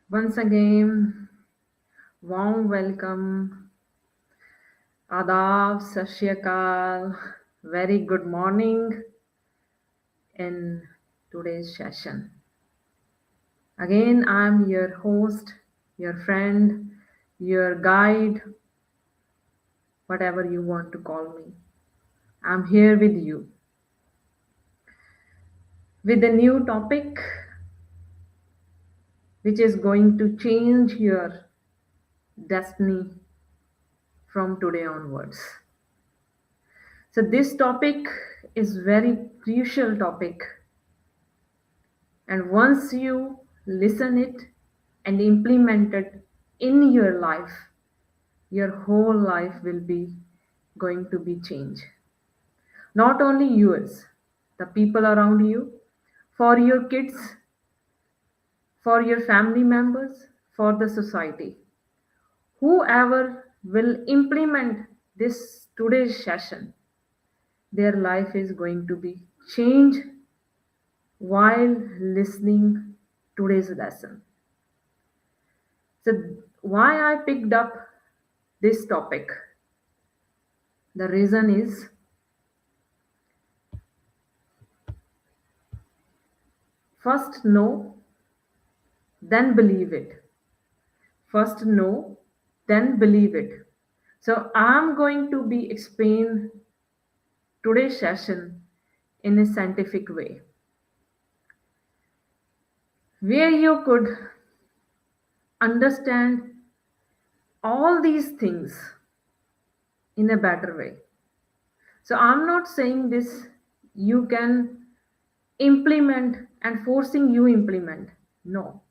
Once again, warm welcome, Adab, Sat Shri Akal, very good morning in today's session. Again, I'm your host, your friend, your guide, whatever you want to call me. I'm here with you with a new topic which is going to change your destiny from today onwards. So this topic is very crucial topic, and once you listen it and implement it in your life, your whole life will be going to be changed. Not only yours, the people around you, for your kids, for your family members, for the society. Whoever will implement this today's session, their life is going to be changed while listening today's lesson. So why I picked up this topic? The reason is first know, then believe it. First know, then believe it. So I'm going to be explain today's session in a scientific way where you could understand all these things in a better way. So I'm not saying this you can implement and forcing you implement. No.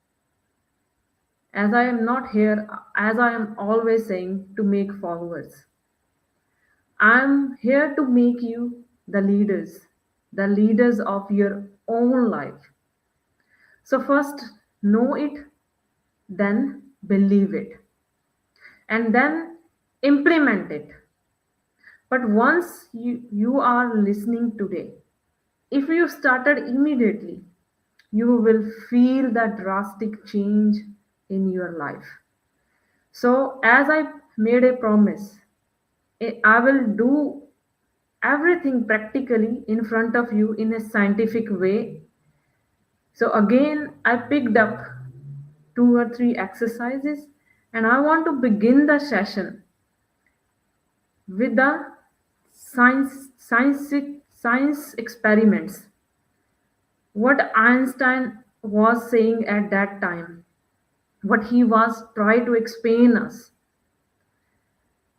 As I am not here, as I am always saying, to make followers. I'm here to make you the leaders of your own life. So first know it, then believe it, and then implement it. But once you are listening today, if you started immediately, you will feel that drastic change in your life. So, as I made a promise, I will do everything practically in front of you in a scientific way. So, again, I picked up two or three exercises and I want to begin the session with the science, science experiments. What Einstein was saying at that time, what he was trying to explain us.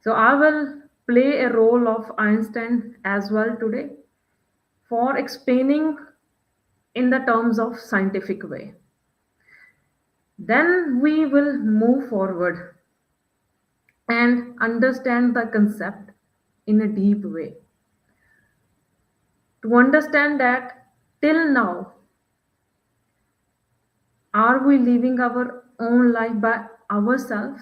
So I will play a role of Einstein as well today for explaining in the terms of scientific way. Then we will move forward and understand the concept in a deep way. To understand that till now, are we living our own life by ourselves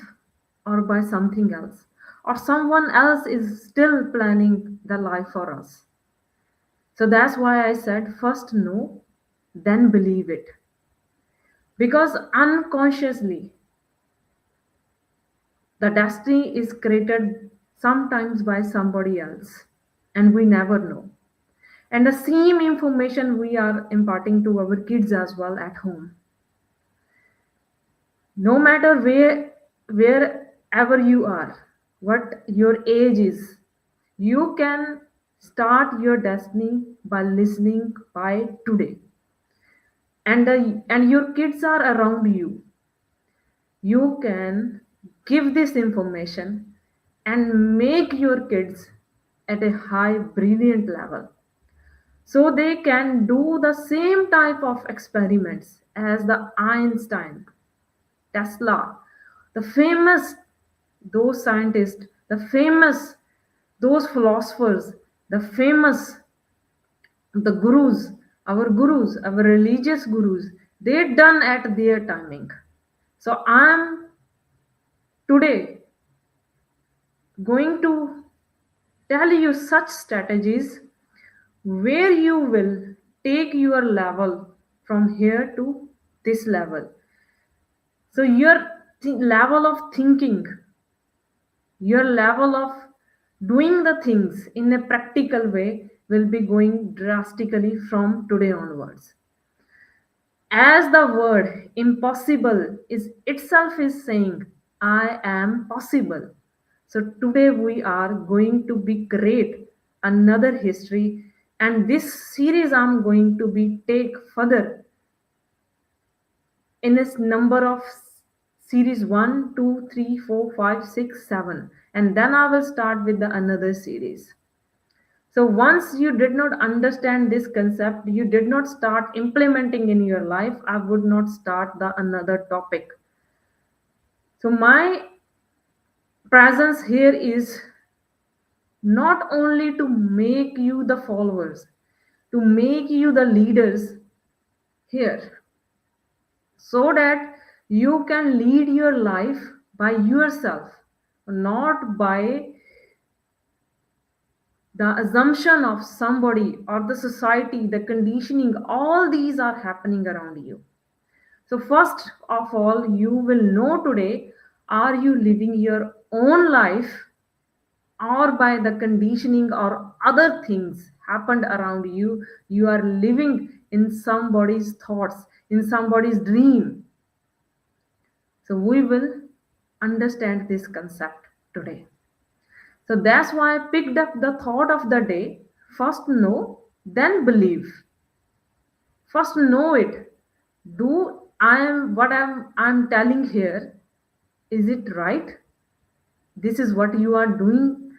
or by something else? Or someone else is still planning the life for us? So that's why I said first know, then believe it. Because unconsciously, the destiny is created sometimes by somebody else, and we never know. And the same information we are imparting to our kids as well at home. No matter wherever you are, what your age is, you can start your destiny by listening by today. And your kids are around you. You can give this information and make your kids at a high brilliant level so they can do the same type of experiments as the Einstein, Tesla, the famous those scientists, the famous those philosophers, the famous the gurus, our religious gurus, they done at their timing. So I'm today going to tell you such strategies where you will take your level from here to this level. So your level of thinking, your level of doing the things in a practical way will be going drastically from today onwards. As the word impossible is itself is saying, I am possible. So today we are going to be create another history, and this series I'm going to be take further in its number of series 1, 2, 3, 4, 5, 6, 7, and then I will start with the another series. So once you did not understand this concept, you did not start implementing in your life, I would not start the another topic. So my presence here is not only to make you the followers, to make you the leaders here, so that you can lead your life by yourself, not by the assumption of somebody or the society, the conditioning. All these are happening around you. So first of all, you will know today, are you living your own life, or by the conditioning or other things happened around you, you are living in somebody's thoughts, in somebody's dream. So we will understand this concept today. So that's why I picked up the thought of the day. First know, then believe. First know it. Do I am what I'm telling here, is it right? This is what you are doing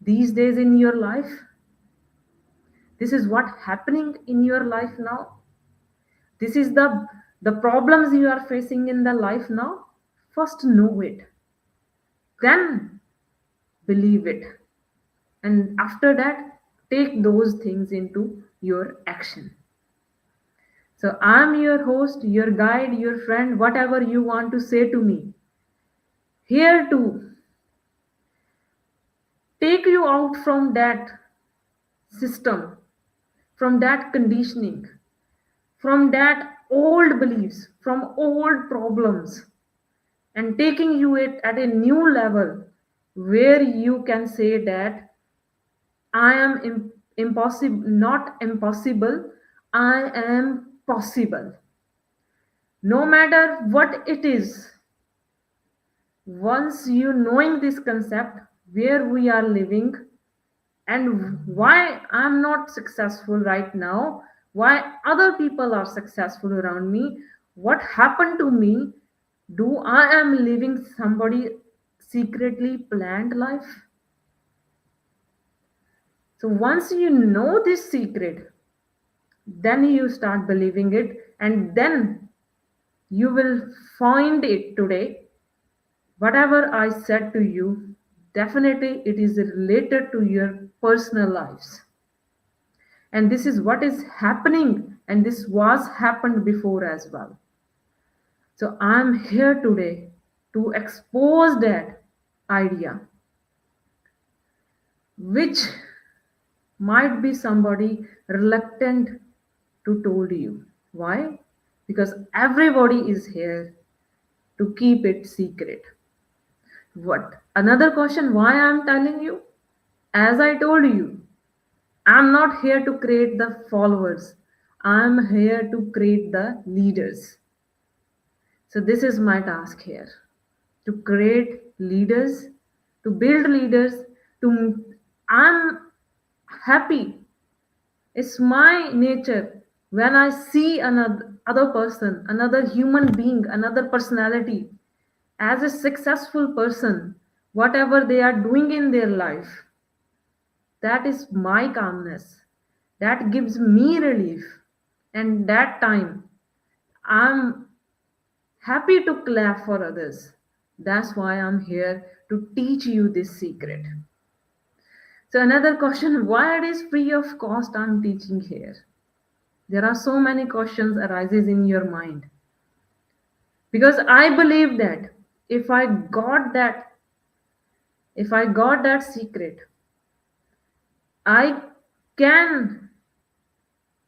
these days in your life. This is what happening in your life now. This is the problems you are facing in the life now. First know it. Then believe it. And after that, take those things into your action. So I'm your host, your guide, your friend, whatever you want to say to me. Here to take you out from that system, from that conditioning, from that old beliefs, from old problems, and taking you it at a new level where you can say that I am impossible, not impossible, I am possible. No matter what it is, once you knowing this concept, where we are living and why I'm not successful right now, why other people are successful around me, what happened to me, do I am living somebody secretly planned life? So once you know this secret, then you start believing it, and then you will find it today. Whatever I said to you, definitely it is related to your personal lives. And this is what is happening, and this was happened before as well. So I'm here today to expose that idea, which might be somebody reluctant to told you. Why? Because everybody is here to keep it secret. What? Another question, why I'm telling you? As I told you, I'm not here to create the followers. I'm here to create the leaders. So this is my task here, to create leaders, to build leaders, to I'm happy. It's my nature when I see another other person, another human being, another personality as a successful person, whatever they are doing in their life, that is my calmness. That gives me relief. And that time, I'm happy to clap for others. That's why I'm here to teach you this secret. So another question, why it is free of cost I'm teaching here? There are so many questions arises in your mind. Because I believe that if I got that, if I got that secret, I can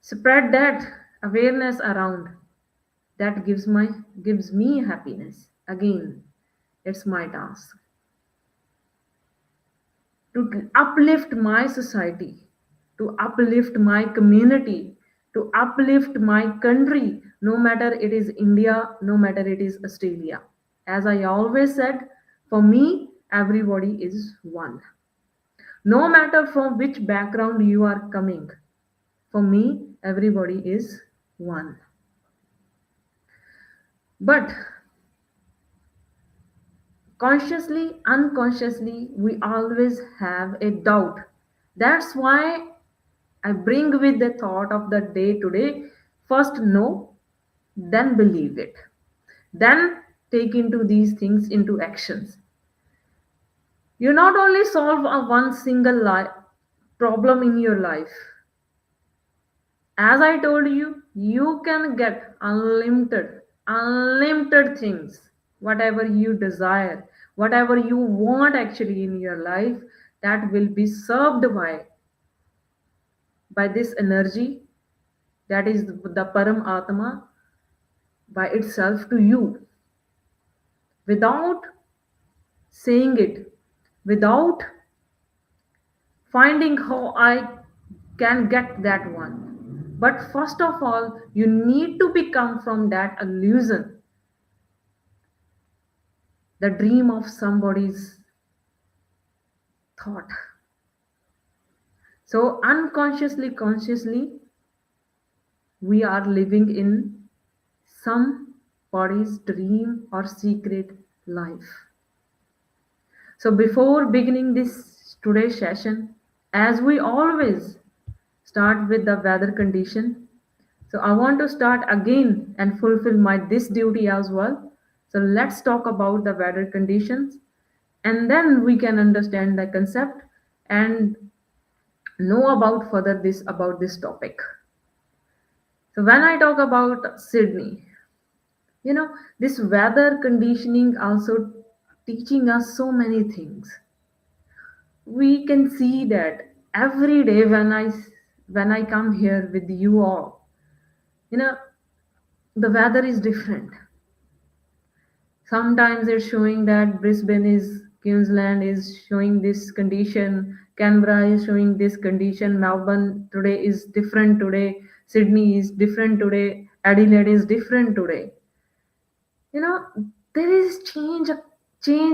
spread that awareness around. that gives me happiness. Again, it's my task to uplift my society, to uplift my community, to uplift my country, no matter it is India, no matter it is Australia. As I always said, for me, everybody is one. No matter from which background you are coming, for me, everybody is one. But consciously, unconsciously, we always have a doubt. That's why I bring with the thought of the day today. First know, then believe it. Then take into these things into actions. You not only solve a one single problem in your life. As I told you, you can get unlimited things, whatever you desire, whatever you want actually in your life, that will be served by this energy, that is the Param Atma, by itself to you, without saying it, without finding how I can get that one. But first of all, you need to become from that illusion, the dream of somebody's thought. So, unconsciously, consciously, we are living in somebody's dream or secret life. So, before beginning this today's session, as we always start with the weather condition, so I want to start again and fulfill my this duty as well. So let's talk about the weather conditions, and then we can understand the concept and know about further this about this topic. So when I talk about Sydney, you know, this weather conditioning also teaching us so many things. We can see that every day when I come here with you all, you know, the weather is different. Sometimes it's showing that Brisbane is Queensland is showing this condition, Canberra is showing this condition, Melbourne today is different today, Sydney is different today, Adelaide is different today. You know, there is change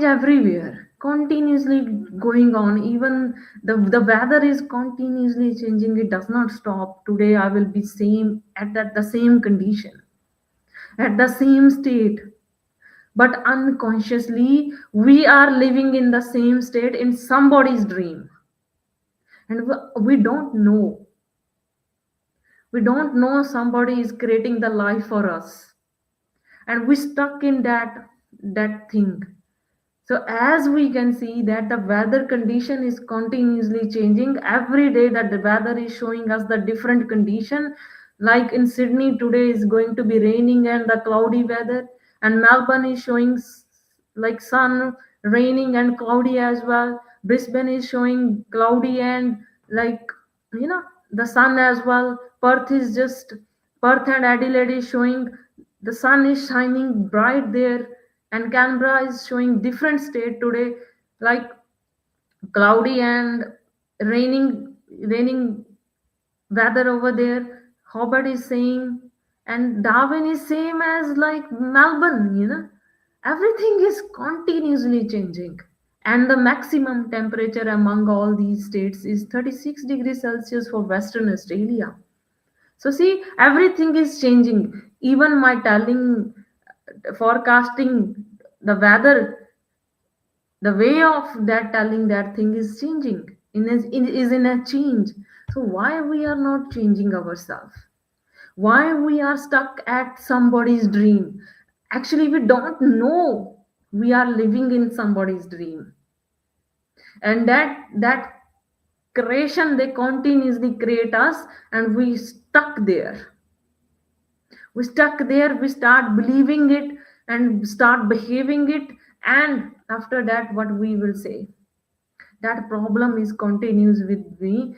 everywhere, continuously going on. Even the weather is continuously changing, it does not stop. Today I will be same at the same condition, at the same state, but unconsciously we are living in the same state in somebody's dream, and we don't know. We don't know somebody is creating the life for us, and we stuck in that thing. So as we can see that the weather condition is continuously changing every day, that the weather is showing us the different condition. Like in Sydney today is going to be raining and the cloudy weather, and Melbourne is showing like sun, raining and cloudy as well. Brisbane is showing cloudy and like, you know, the sun as well. Perth and Adelaide is showing the sun is shining bright there, and Canberra is showing different state today, like cloudy and raining weather over there. Hobart is same, and Darwin is same as like Melbourne. You know, everything is continuously changing, and the maximum temperature among all these states is 36 degrees Celsius for Western Australia. So see, everything is changing. Even my telling, forecasting the weather, the way of that telling that thing is changing. Is in a change. So why we are not changing ourselves? Why we are stuck at somebody's dream? Actually, we don't know we are living in somebody's dream, and that creation they continuously create us, and we stuck there. We start believing it and start behaving it, and after that what we will say, that problem is continues with me.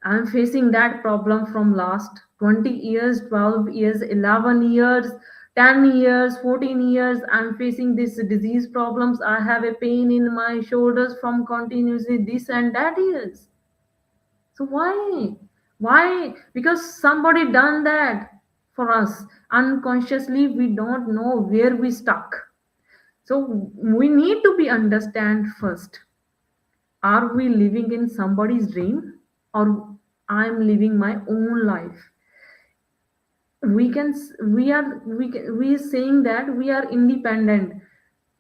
I'm facing that problem from last 20 years, 12 years, 11 years, 10 years, 14 years, I'm facing this disease problems. I have a pain in my shoulders from continuously this and that years. So why? Because somebody done that for us unconsciously. We don't know where we stuck. So we need to be understand first, are we living in somebody's dream, or I'm living my own life? We are saying that we are independent,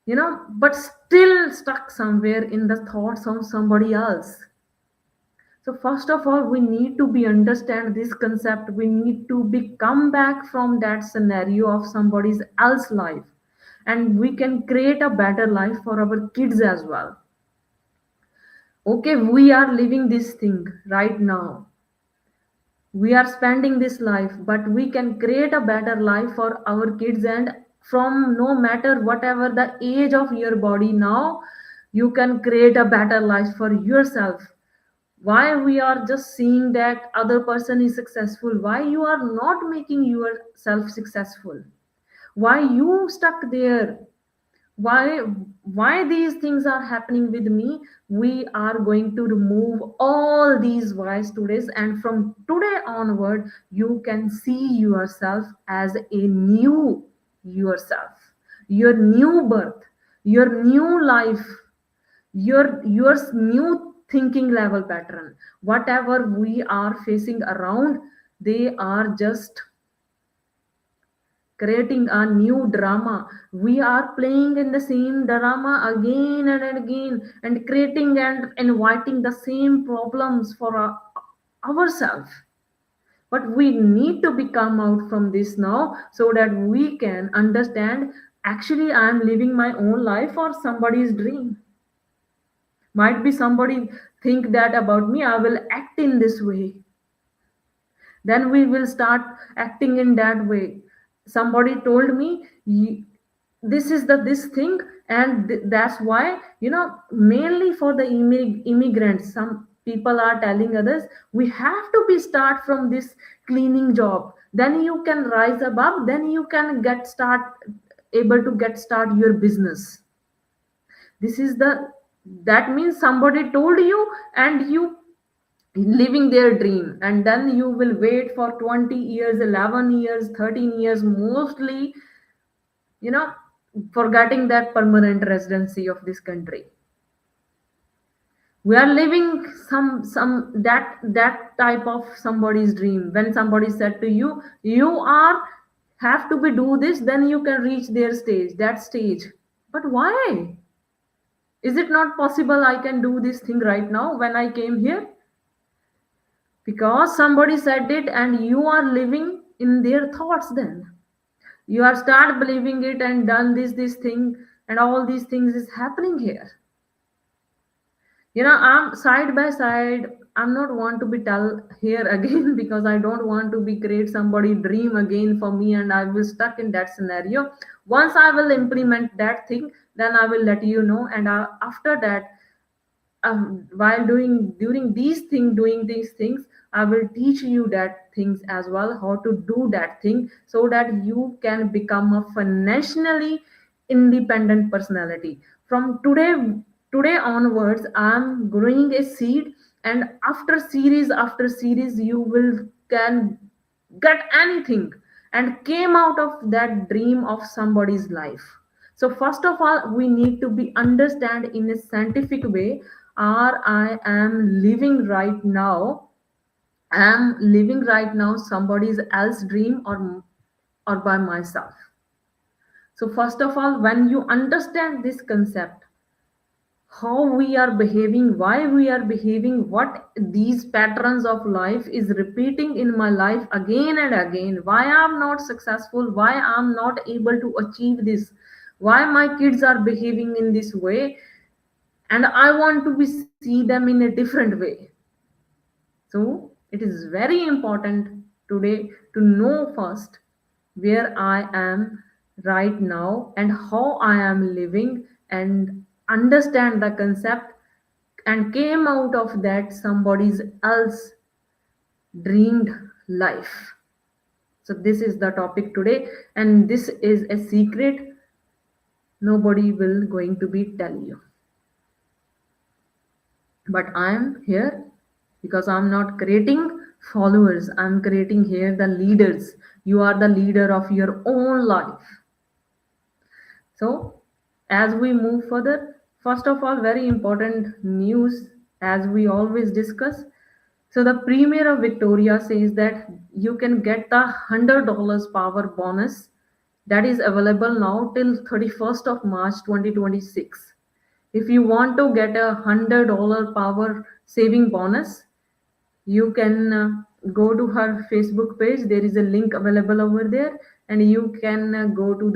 but still stuck somewhere in the thoughts of somebody else. So first of all, we need to be understand this concept. We need to be come back from that scenario of somebody's else life, and we can create a better life for our kids as well. Okay, we are living this thing right now, we are spending this life, but we can create a better life for our kids. And from no matter whatever the age of your body now, you can create a better life for yourself. Why we are just seeing that other person is successful, why you are not making yourself successful? Why you stuck there? Why these things are happening with me? We are going to remove all these whys today, and from today onward you can see yourself as a new yourself, your new birth, your new life, your new thinking level pattern. Whatever we are facing around, they are just creating a new drama. We are playing in the same drama again and again, and creating and inviting the same problems for ourselves. But we need to be come out from this now, so that we can understand, actually I am living my own life or somebody's dream. Might be somebody think that about me, I will act in this way, then we will start acting in that way. Somebody told me, this is the this thing, and that's why, mainly for the immigrants, some people are telling others, we have to be start from this cleaning job, then you can rise above, then you can get start, able to get start your business. This is the, that means somebody told you, and you living their dream, and then you will wait for 20 years, 11 years, 13 years, mostly, you know forgetting that permanent residency of this country. We are living some that type of somebody's dream. When somebody said to you, you are have to be do this, then you can reach their stage, that stage. But why is it not possible I can do this thing right now when I came here? Because somebody said it, and you are living in their thoughts. Then you are start believing it, and done this thing, and all these things is happening here. I'm side by side, I'm not want to be tell here again because I don't want to be create somebody dream again for me, and I will stuck in that scenario. Once I will implement that thing, then I will let you know. And after that, while during doing these things, I will teach you that things as well, how to do that thing, so that you can become a financially independent personality. From today onwards, I'm growing a seed, and after series you will can get anything, and came out of that dream of somebody's life. So first of all, we need to be understand in a scientific way, are I am living right now, am living right now somebody's else dream, or by myself. So first of all, when you understand this concept, how we are behaving, why we are behaving, what these patterns of life is repeating in my life again and again, why I'm not successful, why I'm not able to achieve this, why my kids are behaving in this way, and I want to be see them in a different way. So it is very important today to know first where I am right now and how I am living, and understand the concept, and came out of that somebody's else dreamed life. So this is the topic today, and this is a secret nobody will going to be tell you. But I am here because I'm not creating followers. I'm creating here the leaders. You are the leader of your own life. So, as we move further, first of all, very important news as we always discuss. So, the Premier of Victoria says that you can get the $100 power bonus that is available now till 31st of March 2026. If you want to get a $100 power saving bonus, you can go to her Facebook page. There is a link available over there, and you can go to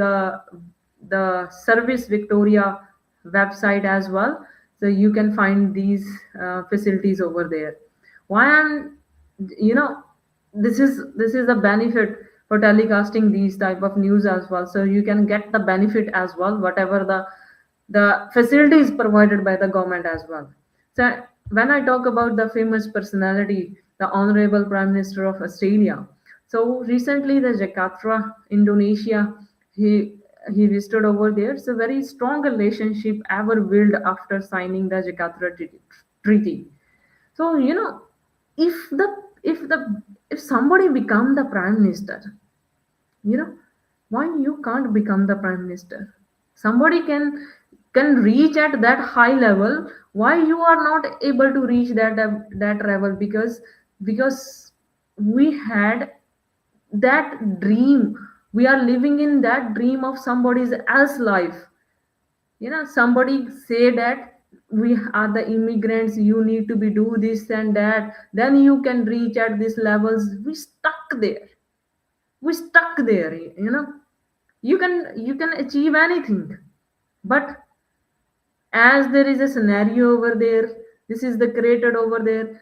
the Service Victoria website as well. So you can find these facilities over there. Why I'm, you know, this is a benefit for telecasting these type of news as well. So you can get the benefit as well, whatever the facilities provided by the government as well. So when I talk about the famous personality, the Honorable Prime Minister of Australia, so recently the Jakarta, Indonesia, he visited over there. It's a very strong relationship ever built after signing the Jakarta Treaty. So if the if the if somebody become the prime minister, you know why you can't become the prime minister? Somebody can reach at that high level. Why you are not able to reach that level? Because we had that dream. We are living in that dream of somebody's else life. Somebody say that we are the immigrants, you need to be do this and that, then you can reach at these levels. We stuck there. You can achieve anything, but as there is a scenario over there, this is the created over there.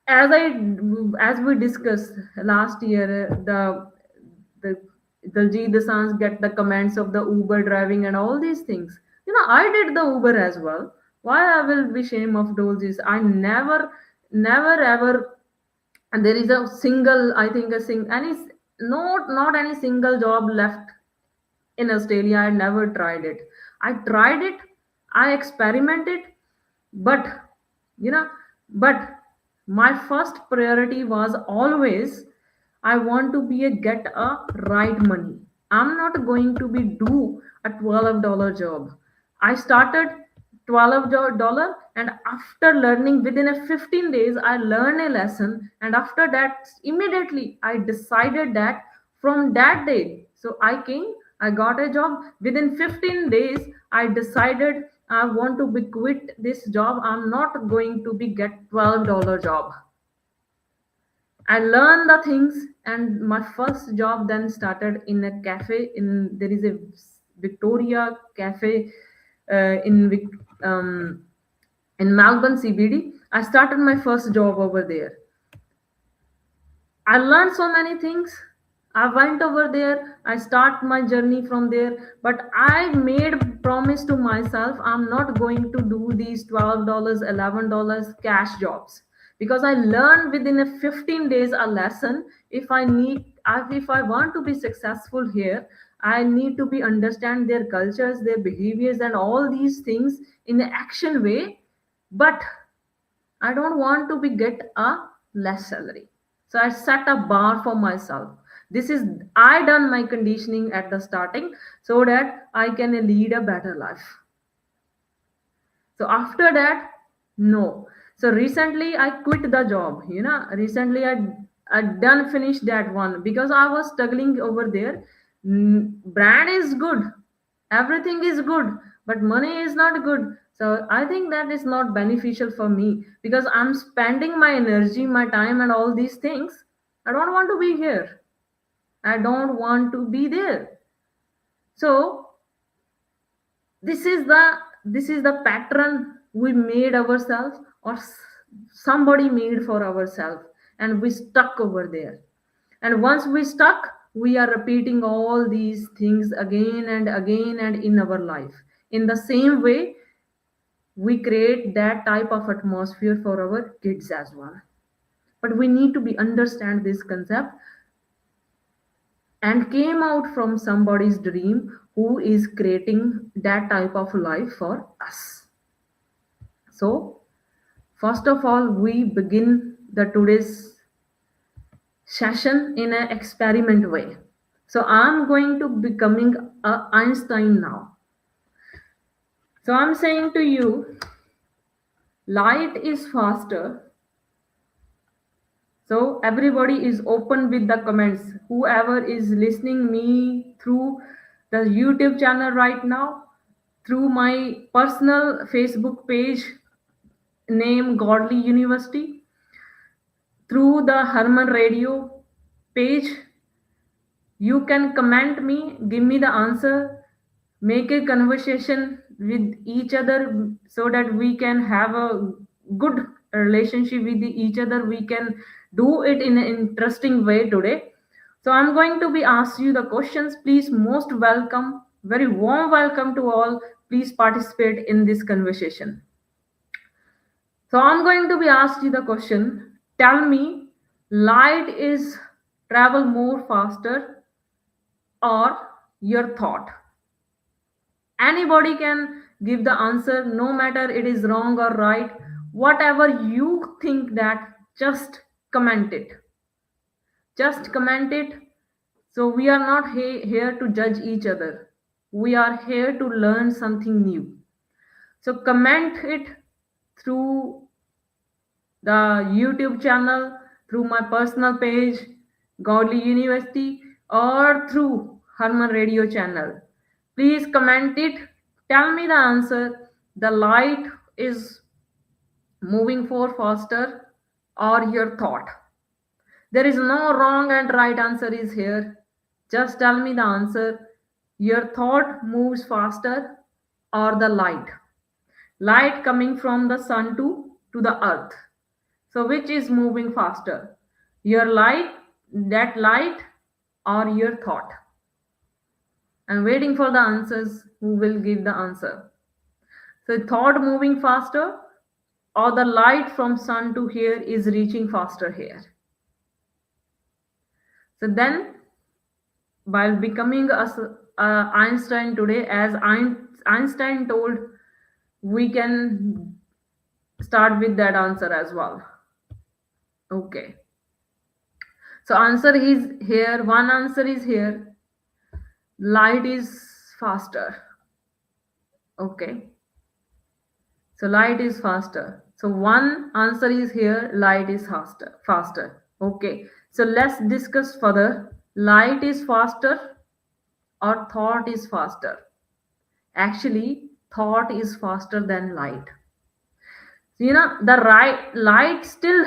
As we discussed last year, the Daljit Dosanjh get the comments of the Uber driving and all these things. I did the Uber as well. Why I will be shame of those is I never ever. And there is a single, I think a sing any not any single job left in Australia. I never tried it. I tried it, I experimented, but you know, but my first priority was always I want to be a get a right money. I'm not going to be do a $12 job. I started $12, and after learning within a 15 days, I learned a lesson, and after that, immediately I decided that from that day, so I got a job within 15 days. I decided I want to be quit this job. I'm not going to be get $12 job. I learned the things, and my first job then started in a cafe. There is a Victoria cafe in Melbourne CBD. I started my first job over there. I learned so many things. I went over there. I start my journey from there. But I made promise to myself I'm not going to do these $12, $11 cash jobs, because I learned within a 15 days a lesson. If I want to be successful here, I need to be understand their cultures, their behaviors, and all these things in the action way. But I don't want to be get a less salary. So I set a bar for myself. This is I done my conditioning at the starting so that I can lead a better life. So after that, no. So recently I quit the job. Recently I done finished that one because I was struggling over there. Brand is good, everything is good, but money is not good. So I think that is not beneficial for me because I'm spending my energy, my time, and all these things. I don't want to be here. I don't want to be there. So this is the pattern we made ourselves, or somebody made for ourselves, and we stuck over there. And once we stuck, we are repeating all these things again and again and in our life. In the same way, we create that type of atmosphere for our kids as well. But we need to be understand this concept. and came out from somebody's dream who is creating that type of life for us. So, first of all, we begin the today's session in an experiment way. So, I'm going to becoming a Einstein now. So, I'm saying to you, light is faster. So everybody is open with the comments. Whoever is listening me through the YouTube channel right now, through my personal Facebook page name Godly University, through the Herman Radio page, you can comment me, give me the answer, make a conversation with each other so that we can have a good relationship with each other. We can do it in an interesting way today. So I'm going to be ask you the questions. Please, most welcome, very warm welcome to all. Please participate in this conversation. So I'm going to be asked you the question. Tell me, light is travel more faster or your thought? Anybody can give the answer, no matter it is wrong or right. Whatever you think that, just comment it. Just comment it. So we are not here to judge each other. We are here to learn something new. So comment it through the YouTube channel, through my personal page, Godly University, or through Herman Radio channel. Please comment it. Tell me the answer. The light is moving for faster or your thought. There is no wrong and right answer is here. Just tell me the answer. Your thought moves faster or the light. Light coming from the sun to the earth. So which is moving faster? Your light, that light, or your thought? I'm waiting for the answers. Who will give the answer? So thought moving faster or the light from sun to here is reaching faster here. So then while becoming Einstein today, as Einstein told, we can start with that answer as well. Okay. So answer is here. One answer is here. Light is faster. Okay. So light is faster. So one answer is here. Light is faster. Faster. Okay. So let's discuss further. Light is faster or thought is faster? Actually, thought is faster than light. So, the right light still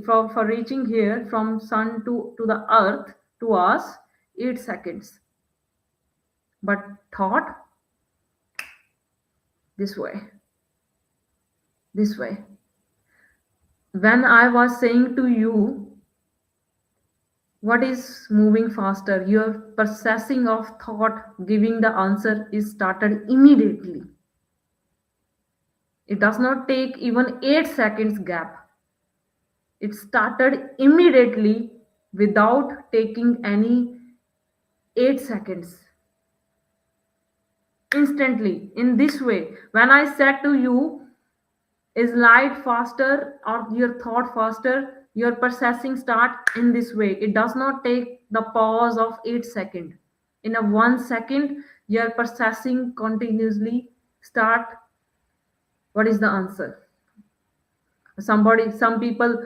for reaching here from sun to the earth to us 8 seconds, but thought this way, this way. When I was saying to you, what is moving faster, your processing of thought giving the answer is started immediately. It does not take even 8 seconds gap. It started immediately without taking any 8 seconds. Instantly, in this way. When I said to you, is light faster or your thought faster? Your processing start in this way. It does not take the pause of 8 seconds. In a 1 second, your processing continuously start. What is the answer? Some people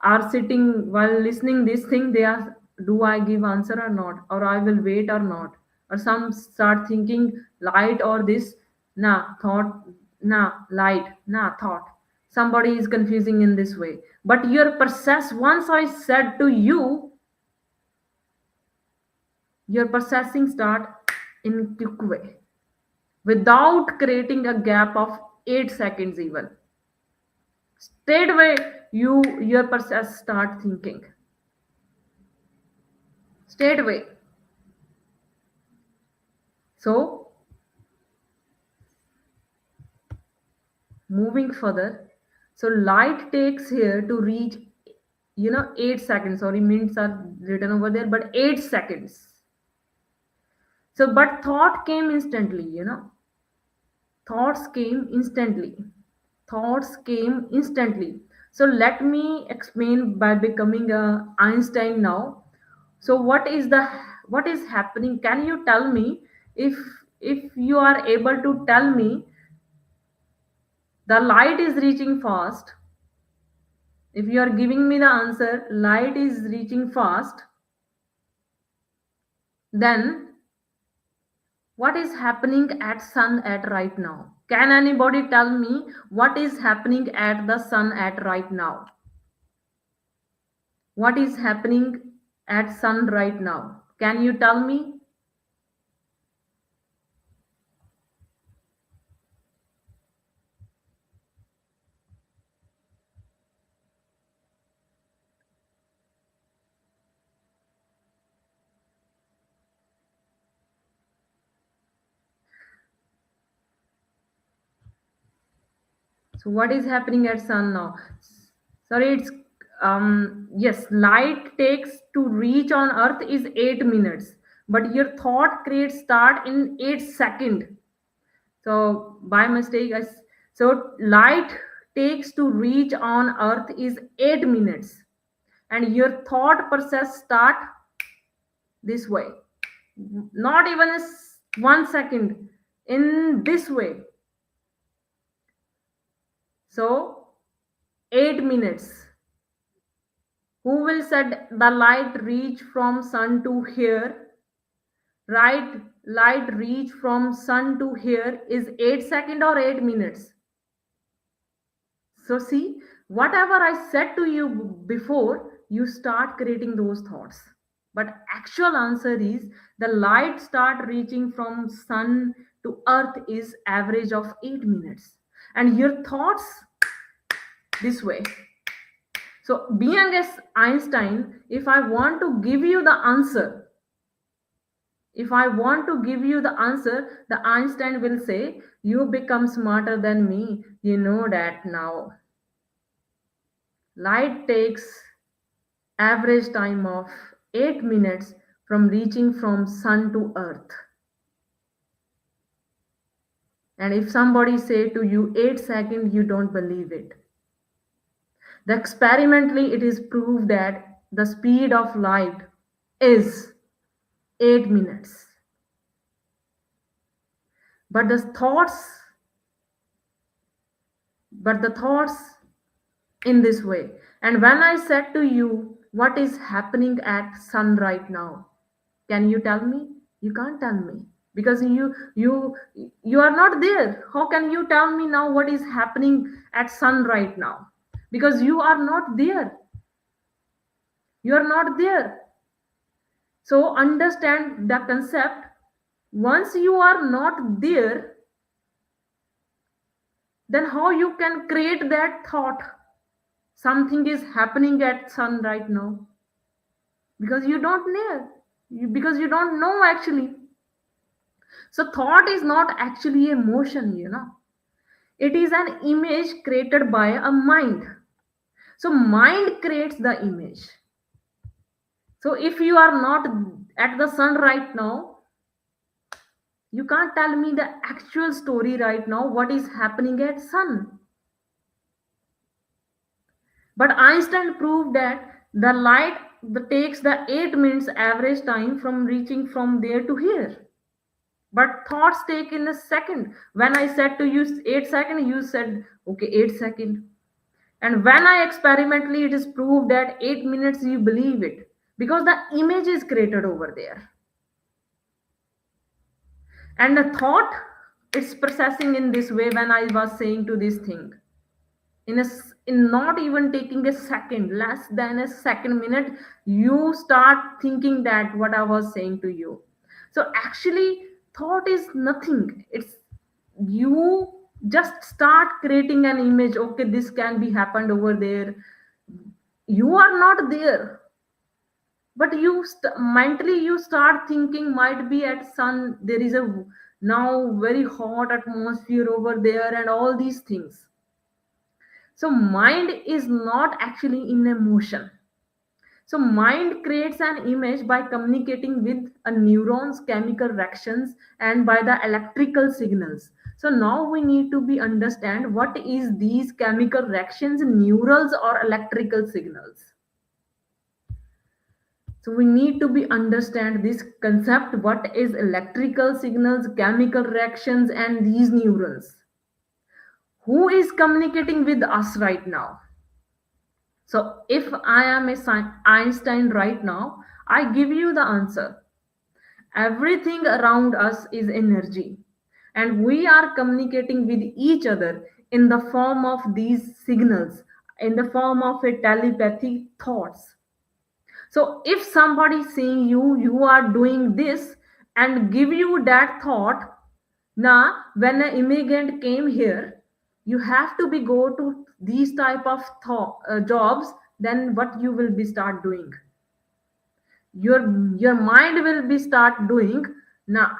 are sitting while listening this thing, they are, do I give answer or not, or I will wait or not? Or some start thinking light or this, nah, thought, nah, light, nah, thought. Somebody is confusing in this way. But your process, once I said to you, your processing start in quick way without creating a gap of 8 seconds even. Straight away your process start thinking. Straight away. So moving further, so light takes here to reach 8 seconds. Sorry, minutes are written over there, but 8 seconds. So, but thought came instantly, thoughts came instantly. Thoughts came instantly. So let me explain by becoming a Einstein now. So what is happening? Can you tell me, if you are able to tell me, the light is reaching fast. If you are giving me the answer, light is reaching fast, then what is happening at sun at right now? Can anybody tell me what is happening at the sun at right now? What is happening at sun right now? Can you tell me? So what is happening at sun now? Sorry, it's yes, light takes to reach on earth is 8 minutes, but your thought creates start in 8 second. So by mistake, so light takes to reach on earth is 8 minutes, and your thought process start this way. Not even 1 second, in this way. So 8 minutes. Who will said the light reach from sun to here? Right, light reach from sun to here is 8 second or 8 minutes. So see, whatever I said to you before, you start creating those thoughts. But actual answer is the light start reaching from sun to earth is average of 8 minutes. And your thoughts this way. So being as Einstein, if I want to give you the answer, if I want to give you the answer, the Einstein will say, you become smarter than me. You know that now. Light takes average time of 8 minutes from reaching from sun to earth. And if somebody say to you 8 seconds, you don't believe it. The experimentally it is proved that the speed of light is 8 minutes. But the thoughts, but the thoughts in this way. And when I said to you, what is happening at sun right now? Can you tell me? You can't tell me because you are not there. How can you tell me now what is happening at sun right now? Because you are not there. You are not there. So understand the concept. Once you are not there, then how you can create that thought? Something is happening at sun right now because you don't know, because you don't know actually. So thought is not actually a motion. It is an image created by a mind. So mind creates the image. So if you are not at the sun right now, you can't tell me the actual story right now what is happening at sun. But Einstein proved that the light takes the 8 minutes average time from reaching from there to here. But thoughts take in a second. When I said to you 8 seconds, you said, okay, 8 seconds. And when I experimentally, it is proved that 8 minutes you believe it because the image is created over there. And the thought, it's processing in this way when I was saying to this thing. In not even taking a second, less than a second minute, you start thinking that what I was saying to you. So actually, thought is nothing. It's you just start creating an image. Okay, this can be happened over there. You are not there, but mentally you start thinking might be at sun there is a now very hot atmosphere over there and all these things. So mind is not actually in a motion. So mind creates an image by communicating with a neuron's chemical reactions and by the electrical signals. So now we need to be understand what is these chemical reactions, neurals or electrical signals. So we need to be understand this concept, what is electrical signals, chemical reactions and these neurons. Who is communicating with us right now? So if I am a Einstein right now, I give you the answer. Everything around us is energy, and we are communicating with each other in the form of these signals, in the form of a telepathy thoughts. So if somebody saying you are doing this and give you that thought, now when an immigrant came here, you have to be go to these type of jobs, then what you will be start doing? Your mind will be start doing, nah,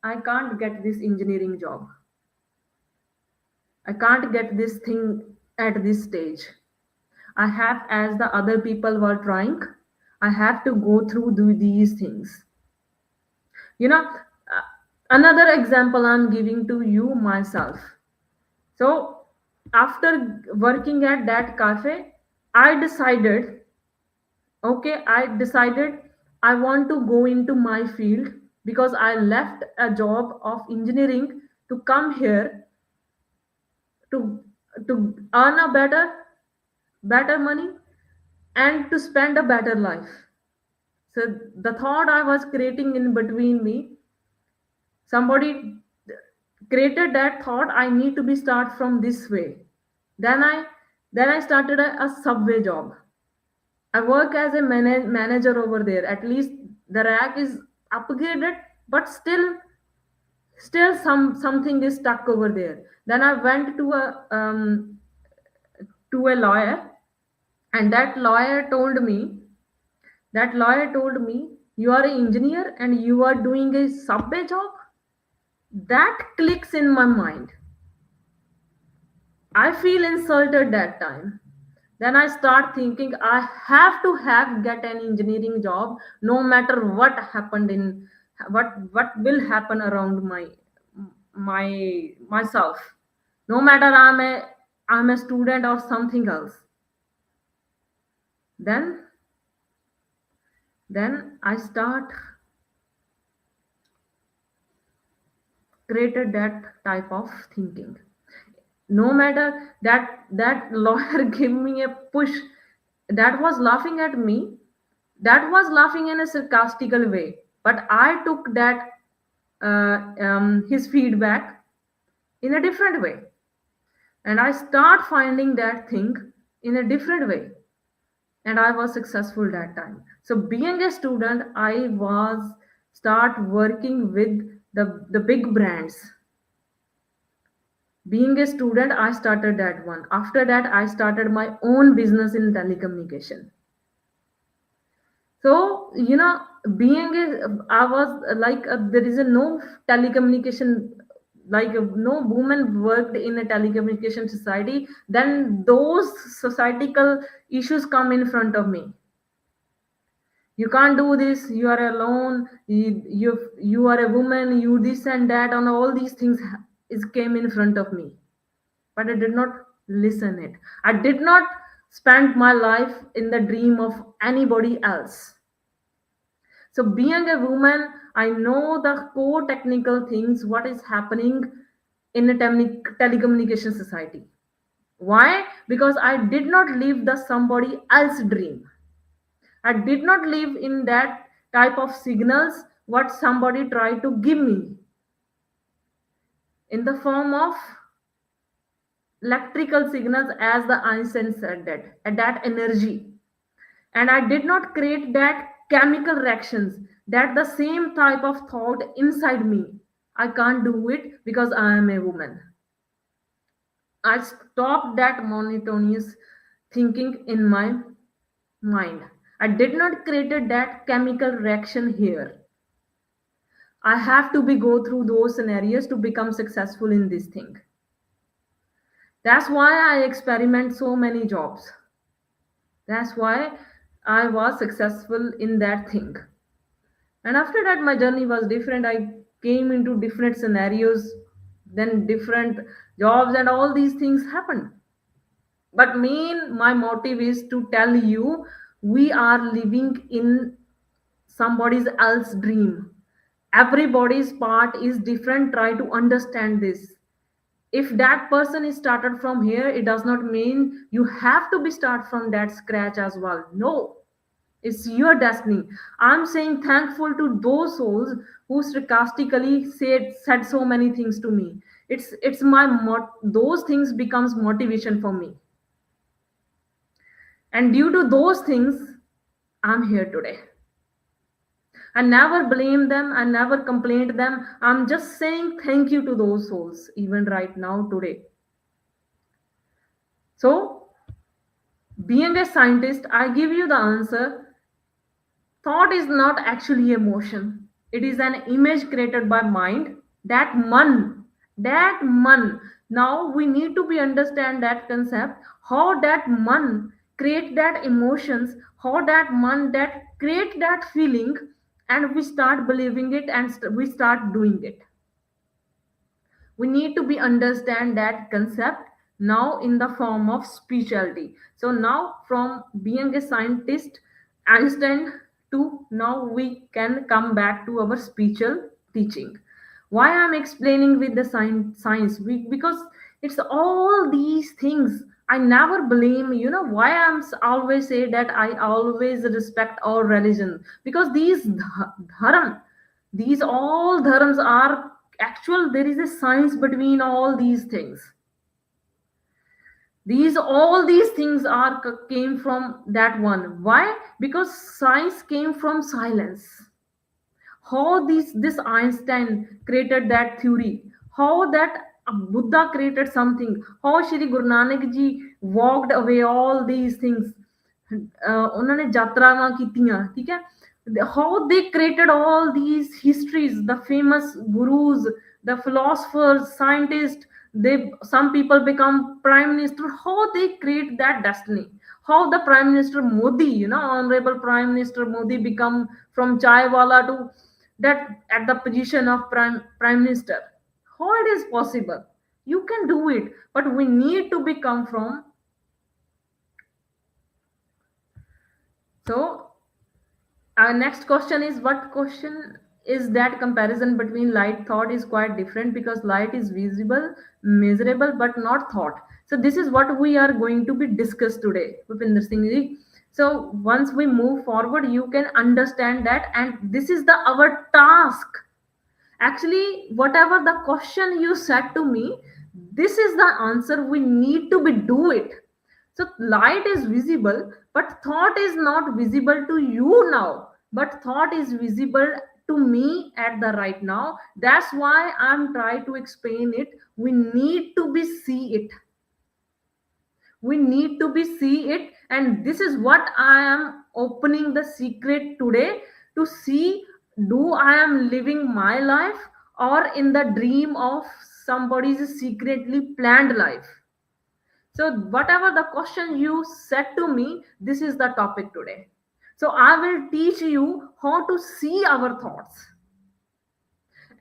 I can't get this engineering job. I can't get this thing at this stage. I have, as the other people were trying, I have to go through these things. You know, another example I'm giving to you myself. So, after working at that cafe, I decided, okay, I decided I want to go into my field because I left a job of engineering to come here to earn a better money and to spend a better life. So the thought I was creating in between me, somebody created that thought, I need to be start from this way. Then I started a subway job. I work as a manager over there. At least the rack is upgraded, but still something is stuck over there. Then I went to a lawyer, and that lawyer told me, you are an engineer and you are doing a subway job. That clicks in my mind. I feel insulted that time. Then I start thinking I have to have get an engineering job no matter what happened in what will happen around myself. No matter I'm a student or something else. Then I start created that type of thinking. No matter that lawyer gave me a push, that was laughing at me, that was laughing in a sarcastical way, but I took that his feedback in a different way, and I start finding that thing in a different way, and I was successful that time. So being a student, I was start working with the big brands. Being a student, I started that one. After that, I started my own business in telecommunication. So being I was like there is a no telecommunication, like no woman worked in a telecommunication society, then those societal issues come in front of me. You can't do this, you are alone, you are a woman, you this and that, and all these things is came in front of me, but I did not listen it. I did not spend my life in the dream of anybody else. So being a woman, I know the core technical things, what is happening in a telecommunication society. Why? Because I did not live the somebody else dream. I did not live in that type of signals what somebody tried to give me in the form of electrical signals, as the Einstein said, that energy. And I did not create that chemical reactions, that the same type of thought inside me. I can't do it because I am a woman. I stopped that monotonous thinking in my mind. I did not create that chemical reaction here. I have to be go through those scenarios to become successful in this thing. That's why I experiment so many jobs. That's why I was successful in that thing. And after that, my journey was different. I came into different scenarios, then different jobs, and all these things happened. But main, my motive is to tell you we are living in somebody's else dream. Everybody's part is different. Try to understand this. If that person is started from here, it does not mean you have to be start from that scratch as well. No, it's your destiny. I'm saying thankful to those souls who sarcastically said so many things to me. It's my those things becomes motivation for me, and due to those things, I'm here today. I never blame them. I never complained them. I'm just saying thank you to those souls, even right now today. So, being a scientist, I give you the answer. Thought is not actually emotion. It is an image created by mind. That man. Now we need to be understand that concept. How that man create that emotions. How that man that create that feeling, and we start believing it and we start doing it. We need to be understand that concept now in the form of spirituality. So now from being a scientist Einstein to now we can come back to our spiritual teaching. Why I'm explaining with the science because it's all these things. I never blame, why always say that I always respect all religion, because these dharma, these all dharms are actual. There is a science between all these things. These things are came from that one. Why? Because science came from silence. How this Einstein created that theory, how that Buddha created something, how Shri Guru Nanak ji walked away all these things, ਉਹਨਾਂ ਨੇ ਯਾਤਰਾਵਾਂ ਕੀਤੀਆਂ, ਠੀਕ ਹੈ, how they created all these histories, the famous gurus, the philosophers, scientists, they, some people become prime minister, how they create that destiny, how the Prime Minister Modi, Honorable Prime Minister Modi become from chai wala to that at the position of prime minister. How it is possible? You can do it, but we need to become from. So our next question is, what question is that comparison between light thought is quite different, because light is visible, measurable, but not thought. So this is what we are going to be discussed today, Bhupinder Singh ji. So once we move forward, you can understand that, and this is the our task. Actually, whatever the question you said to me, this is the answer. We need to be do it. So light is visible, but thought is not visible to you now, but thought is visible to me at the right now. That's why I'm trying to explain it. We need to be see it. We need to be see it, and this is what I am opening the secret today, to see, do I am living my life or in the dream of somebody's secretly planned life. So whatever the question you said to me, this is the topic today. So I will teach you how to see our thoughts.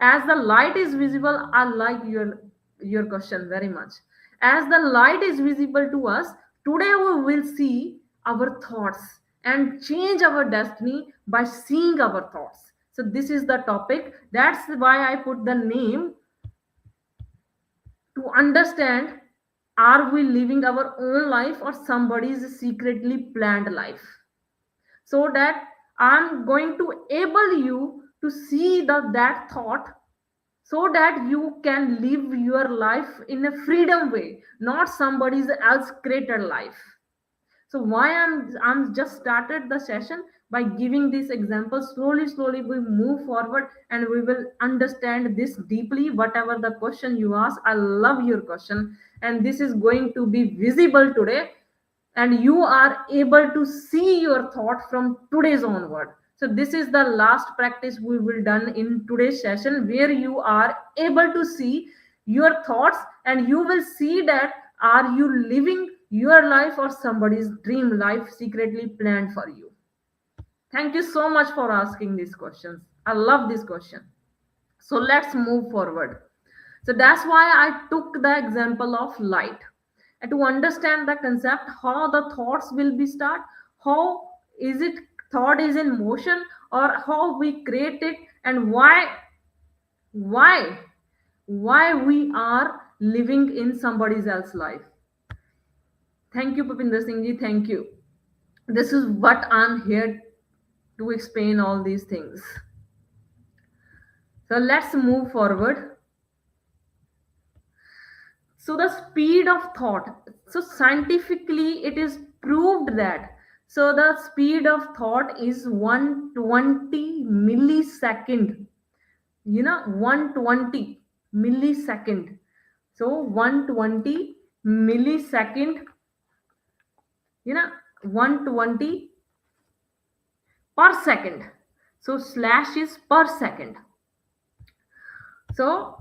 As the light is visible, I like your question very much. As the light is visible to us, today we will see our thoughts and change our destiny by seeing our thoughts. So this is the topic. That's why I put the name, to understand, are we living our own life or somebody's secretly planned life. So that I'm going to able you to see that thought, so that you can live your life in a freedom way, not somebody's else created life. So why I'm just started the session by giving this example. Slowly we move forward and we will understand this deeply. Whatever the question you ask, I love your question, and this is going to be visible today, and you are able to see your thought from today's onward. So this is the last practice we will done in today's session, where you are able to see your thoughts, and you will see that are you living your life or somebody's dream life secretly planned for you. Thank you so much for asking these questions. I love this question. So let's move forward. So that's why I took the example of light. And to understand the concept, how the thoughts will be start, how is it thought is in motion, or how we create it, and why, why we are living in somebody else's life. Thank you, Papinder Singh ji. Thank you. This is what I'm here to explain all these things. So let's move forward. So the speed of thought, so scientifically it is proved that, so the speed of thought is 120 millisecond, 120 millisecond. So 120 millisecond, you know 120 per second. So slash is per second. So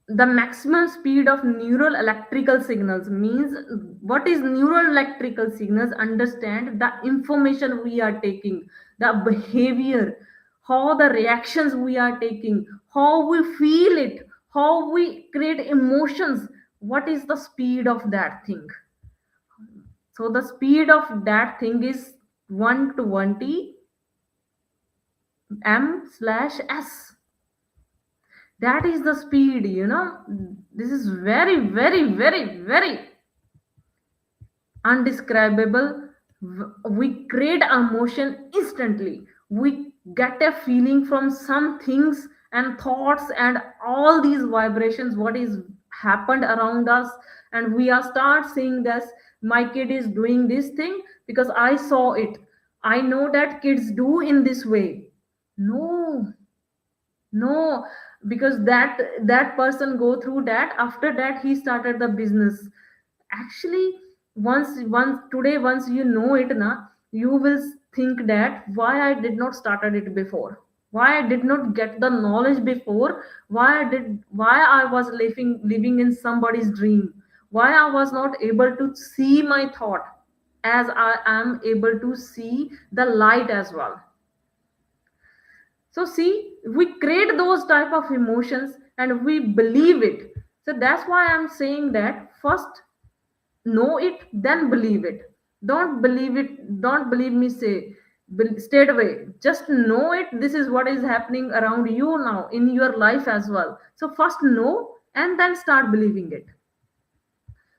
the maximum speed of neural electrical signals means, what is neural electrical signals? Understand the information we are taking, the behavior, how the reactions we are taking, how we feel it, how we create emotions. What is the speed of that thing? So the speed of that thing is 120 m slash s. That is the speed. This is very, very, very, very undescribable. We create emotion instantly. We get a feeling from some things and thoughts and all these vibrations, what is happened around us, and we are start seeing this. My kid is doing this thing because I saw it. I know that kids do in this way. No, no, because that person go through that, after that he started the business. Actually, once today, once you know it na, you will think that why I did not started it before, why I did not get the knowledge before, why I was living in somebody's dream, why I was not able to see my thought as I am able to see the light as well. So see, we create those type of emotions and we believe it. So that's why I'm saying that first know it, then believe it. Don't believe it, don't believe me, say straight away. Just know it. This is what is happening around you now in your life as well. So first know and then start believing it.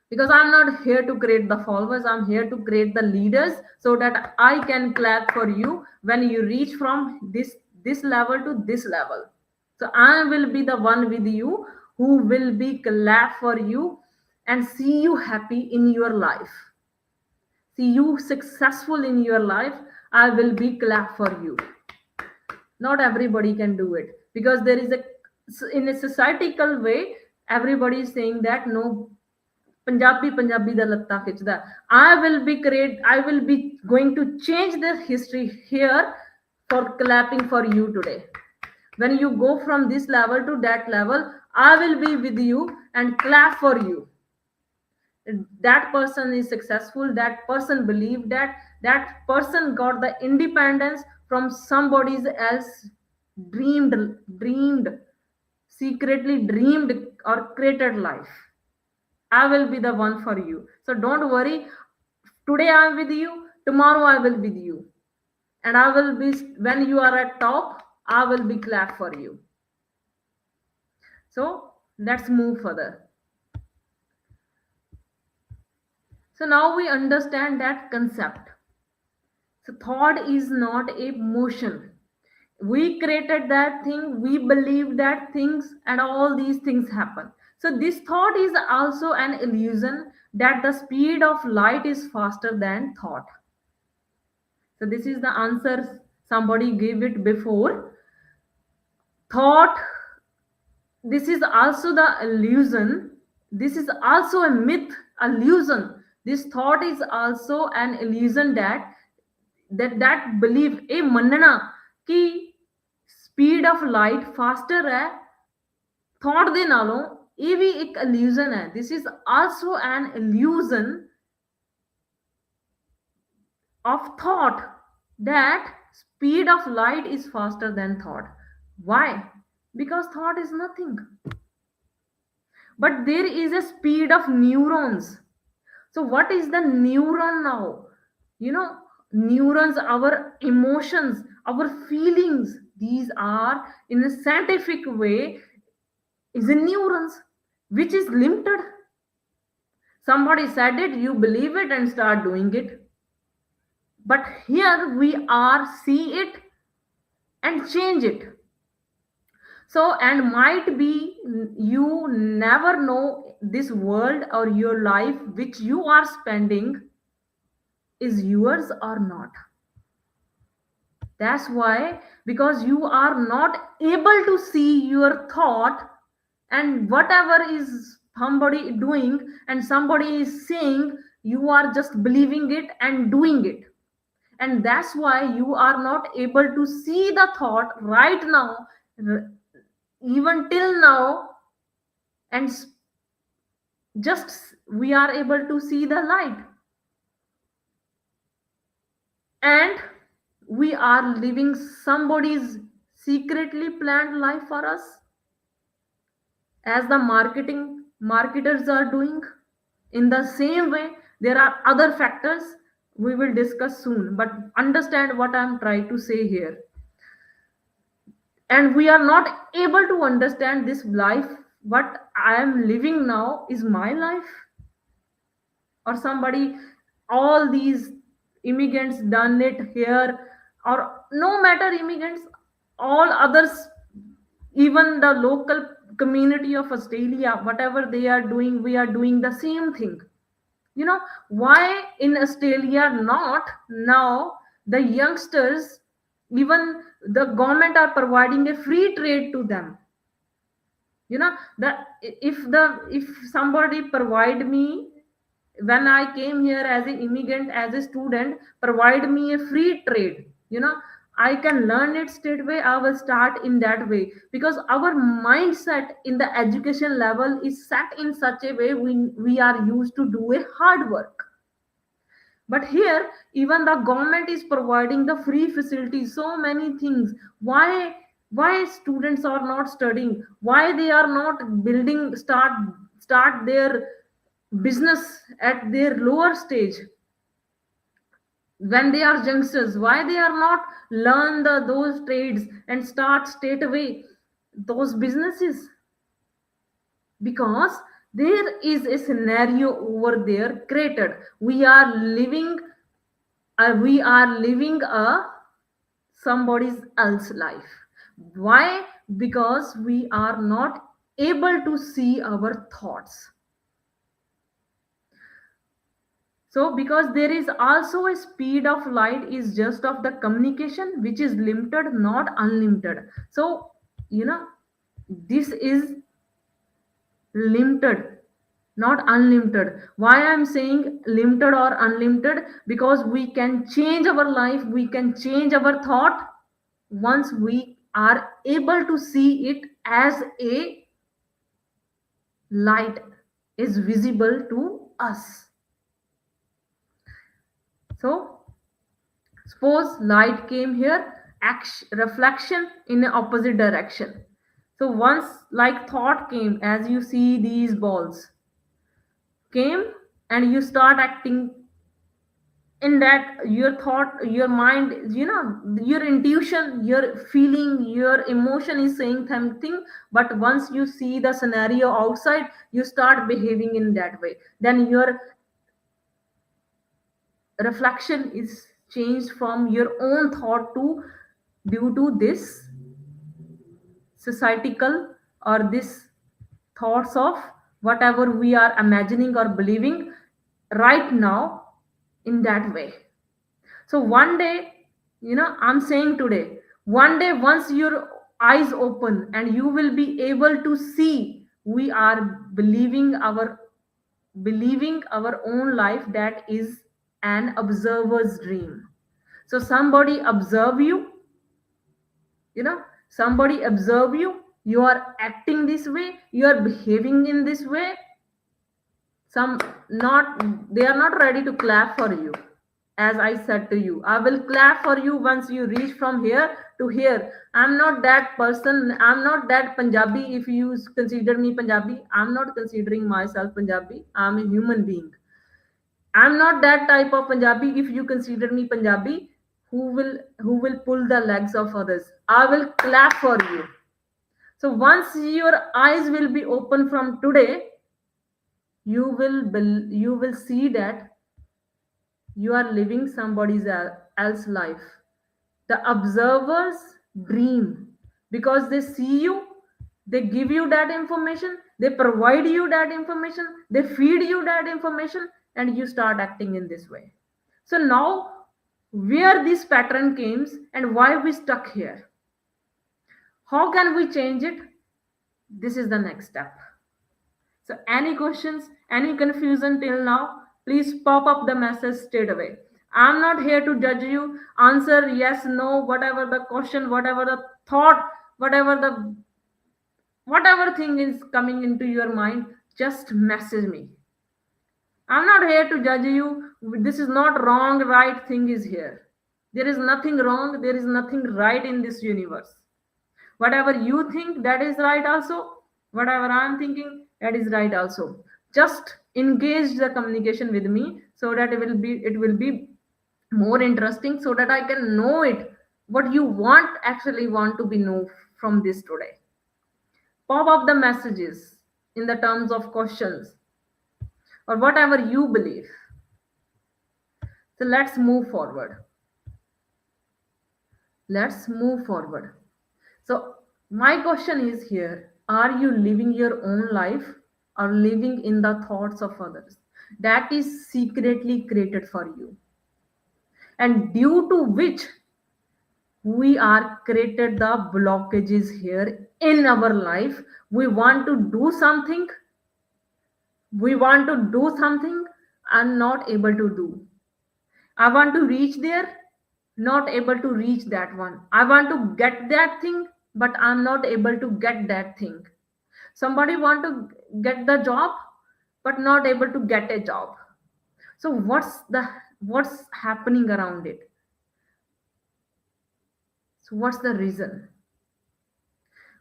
Because I'm not here to create the followers, I'm here to create the leaders, so that I can clap for you when you reach from this level to this level. So I will be the one with you who will be clap for you and see you happy in your life, see you successful in your life. I will be clap for you. Not everybody can do it, because there is a, in a societal way, everybody is saying that no, Punjabi ਦਾ ਲੱਤਾਂ ਖਿੱਚਦਾ. I will be going to change the history here for clapping for you today. When you go from this level to that level, I will be with you and clap for you. That person is successful, that person believed that person got the independence from somebody else dreamed secretly dreamed or created life. I will be the one for you. So don't worry. Today I am with you. Tomorrow I will be with you. And I will be, when you are at top, I will be clap for you. So let's move further. So now we understand that concept. So thought is not a motion. We created that thing, we believe that things, and all these things happen. So this thought is also an illusion that the speed of light is faster than thought. So this is the answer somebody gave it before. Thought, this is also the illusion. This is also a myth, illusion. This thought is also an illusion that belief, a manana ki speed of light faster है thought ਦੇ ਨਾਲੋਂ, ਇਹ ਵੀ ਇੱਕ illusion ਹੈ. This is also an illusion of thought that speed of light is faster than thought. Why? Because thought is nothing, but there is a speed of neurons. So what is the neuron now? You know, neurons, our emotions, our feelings, these are in a scientific way is a neurons, which is limited. Somebody said it, you believe it and start doing it. But here we are see it and change it. So, and might be you never know this world or your life which you are spending is yours or not. That's why, because you are not able to see your thought, and whatever is somebody doing and somebody is saying, you are just believing it and doing it. And that's why you are not able to see the thought right now, even till now, and just we are able to see the light, and we are living somebody's secretly planned life for us, as the marketers are doing. In the same way, there are other factors we will discuss soon, but understand what I'm trying to say here. And we are not able to understand this life, what I am living now is my life, or somebody, all these immigrants done it here, or no matter immigrants, all others, even the local community of Australia, whatever they are doing, we are doing the same thing. You know, why in Australia not now the youngsters, even the government are providing a free trade to them. You know, that if somebody provide me, when I came here as an immigrant, as a student, provide me a free trade, you know, I can learn it straight away. I will start in that way, because our mindset in the education level is set in such a way we are used to do a hard work. But here, even the government is providing the free facilities, so many things. Why students are not studying? Why they are not building, start their business at their lower stage when they are youngsters? Why they are not learn those trades and start straight away those businesses? Because there is a scenario over there created. We are living a somebody's else life. Why? Because we are not able to see our thoughts. So because there is also a speed of light is just of the communication, which is limited, not unlimited. So, you know, this is limited, not unlimited. Why I'm saying limited or unlimited? Because we can change our life, we can change our thought once we are able to see it as a light is visible to us. So suppose light came here, reflection in the opposite direction. So once like thought came, as you see these balls came, and you start acting in that, your thought, your mind, you know, your intuition, your feeling, your emotion is saying something, but once you see the scenario outside, you start behaving in that way. Then your reflection is changed from your own thought to, due to this societal or this thoughts of whatever we are imagining or believing right now, in that way. So one day, you know, I'm saying today, one day once your eyes open and you will be able to see, we are believing our own life, that is an observer's dream. So somebody observe you, you know, somebody observe you, you are acting this way, you are behaving in this way. Some not, they are not ready to clap for you. As I said to you, I will clap for you once you reach from here to here. I'm not that person. I'm not that Punjabi. If you consider me Punjabi, I'm not considering myself Punjabi. I'm a human being. I'm not that type of Punjabi. If you consider me Punjabi, who will pull the legs of others? I will clap for you. So once your eyes will be open from today, you will see that you are living somebody else's life. The observers dream because they see you, they give you that information, they provide you that information, they feed you that information, and you start acting in this way. So now, where this pattern comes and why we stuck here? How can we change it? This is the next step. So, any questions, any confusion till now, please pop up the message straight away. I'm not here to judge you. Answer yes, no, whatever the question, whatever the thought, whatever the whatever thing is coming into your mind, just message me. I'm not here to judge you. This is not wrong, right thing is here. There is nothing wrong, there is nothing right in this universe. Whatever you think, that is right also. Whatever I'm thinking, that is right also. Just engage the communication with me so that it will be more interesting so that I can know it what you want to be know from this today. Pop up the messages in the terms of questions or whatever you believe. So let's move forward. Let's move forward. So, my question is here, are you living your own life or living in the thoughts of others? That is secretly created for you, and due to which we are created the blockages here in our life. We want to do something, we want to do something and not able to do. I want to reach there, not able to reach that one. I want to get that thing, but I'm not able to get that thing. Somebody want to get the job, but not able to get a job. So what's happening around it? So what's the reason?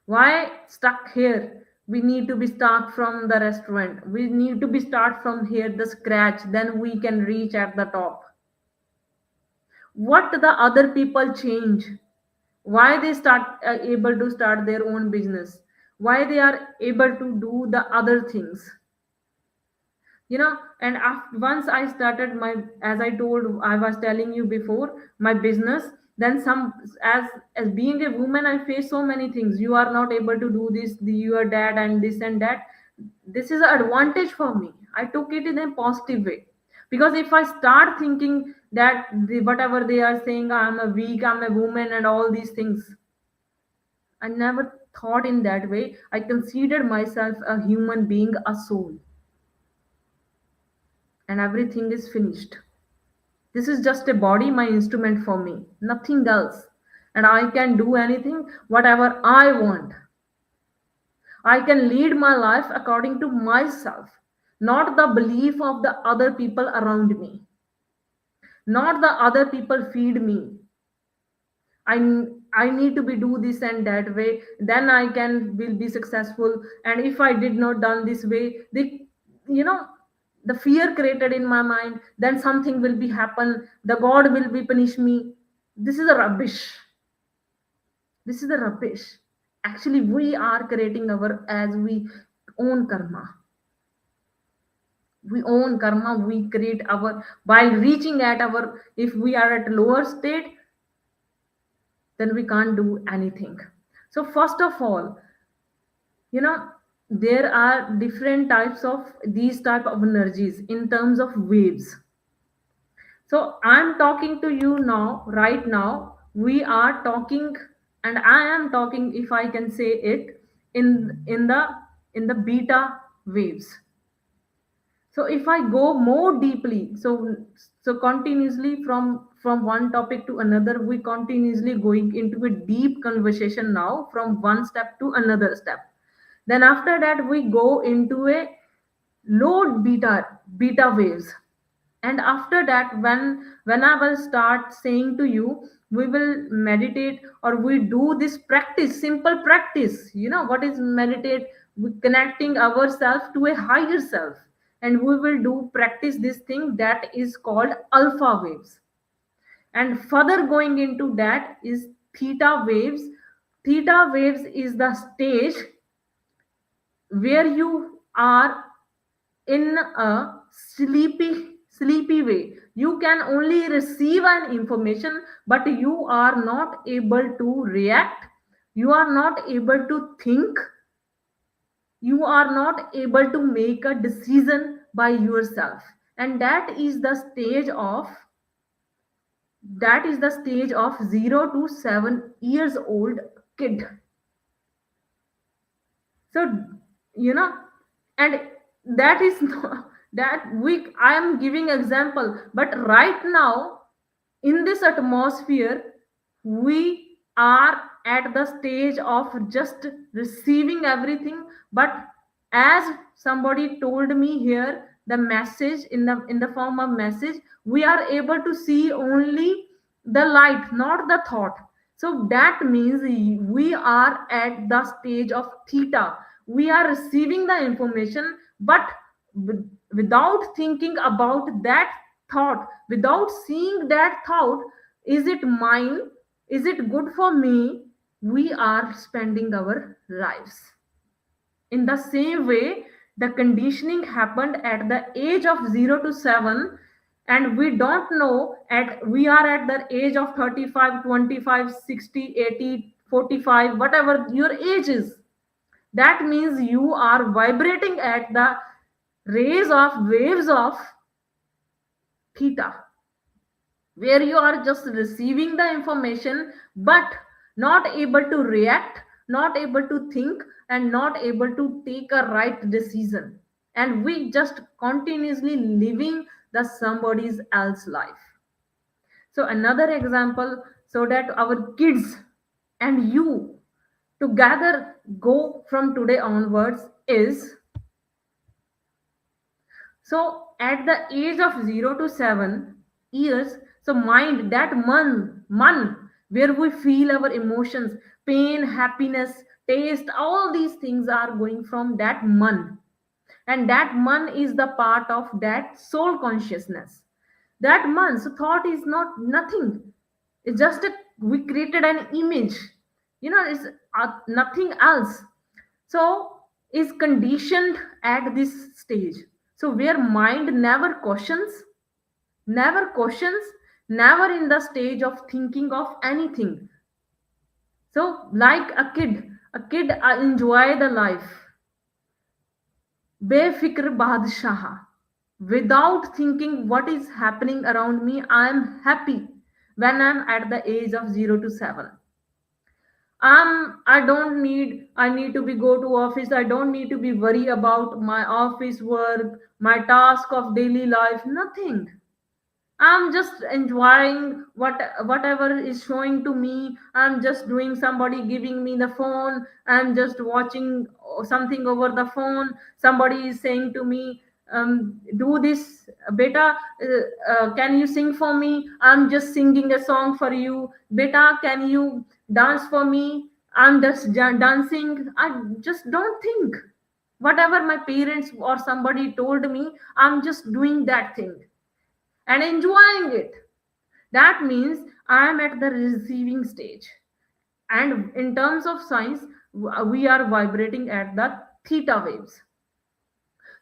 Why stuck here? We need to be start from the restaurant. We need to be start from here the scratch. Then we can reach at the top. What the other people change, why they start able to start their own business, why they are able to do the other things, and once I started my, as I told, I was telling you before, my business, then some, as being a woman, I face so many things. You are not able to do this, your dad and this and that. This is an advantage for me. I took it in a positive way, because if I start thinking that whatever they are saying, I'm a weak, I'm a woman and all these things, I never thought in that way. I considered myself a human being, a soul, and everything is finished. This is just a body, my instrument for me, nothing else. And I can do anything, whatever I want. I can lead my life according to myself, not the belief of the other people around me, not the other people feed me. I need to be do this and that way, then I can will be successful. And if I did not done this way, you know, the fear created in my mind, then something will be happen. The God will be punish me. This is a rubbish. This is the rubbish. Actually, we are creating our as we own karma. We own karma. We create our while reaching at our. If we are at lower state, then we can't do anything. So first of all, you know, there are different types of these type of energies in terms of waves. So I'm talking to you now, right now. We are talking, and I am talking, if I can say it, in the beta waves. So if I go more deeply, so continuously from one topic to another, we continuously going into a deep conversation now from one step to another step. Then after that we go into a low beta waves, And after that, when I will start saying to you, we will meditate, or we do this practice, simple practice. You know what is meditate? We connecting ourselves to a higher self, and we will do practice this thing that is called alpha waves. And further going into that is theta waves. Theta waves is the stage where you are in a sleepy way. You can only receive an information, but you are not able to react, you are not able to think, you are not able to make a decision by yourself. And that is the stage of 0 to 7 years old kid. So, you know, and that is not, that we I am giving example, but right now in this atmosphere we are at the stage of just receiving everything. But as somebody told me here, the message in the form of message, we are able to see only the light, not the thought. So that means we are at the stage of theta. We are receiving the information, but without thinking about that thought, without seeing that thought, is it mine, is it good for me, we are spending our lives. In the same way, the conditioning happened at the age of 0 to 7, and we don't know, at we are at the age of 35, 25, 60, 80, 45, whatever your age is. That means you are vibrating at the rays of waves of theta, where you are just receiving the information but not able to react, not able to think, and not able to take a right decision. And we just continuously living the somebody's else life. So another example, so that our kids and you together go from today onwards is, so at the age of 0 to 7 years, so mind, that man, where we feel our emotions, pain, happiness, taste, all these things are going from that man. And that man is the part of that soul consciousness. That man, so thought is not nothing. It's just we created an image. It's nothing else. So is conditioned at this stage, so where mind never questions, never in the stage of thinking of anything. So like a kid enjoy the life, befikr badshah, without thinking what is happening around me. I am happy when I'm at the age of 0 to 7. I need to be go to office, I don't need to be worry about my office work, my task of daily life, nothing. I'm just enjoying whatever is showing to me. I'm just doing, somebody giving me the phone, I'm just watching something over the phone. Somebody is saying to me, do this, beta, can you sing for me? I'm just singing a song for you. Beta, can you dance for me? I'm just dancing. I just don't think. Whatever my parents or somebody told me, I'm just doing that thing and enjoying it. That means I am at the receiving stage. And in terms of science, we are vibrating at the theta waves.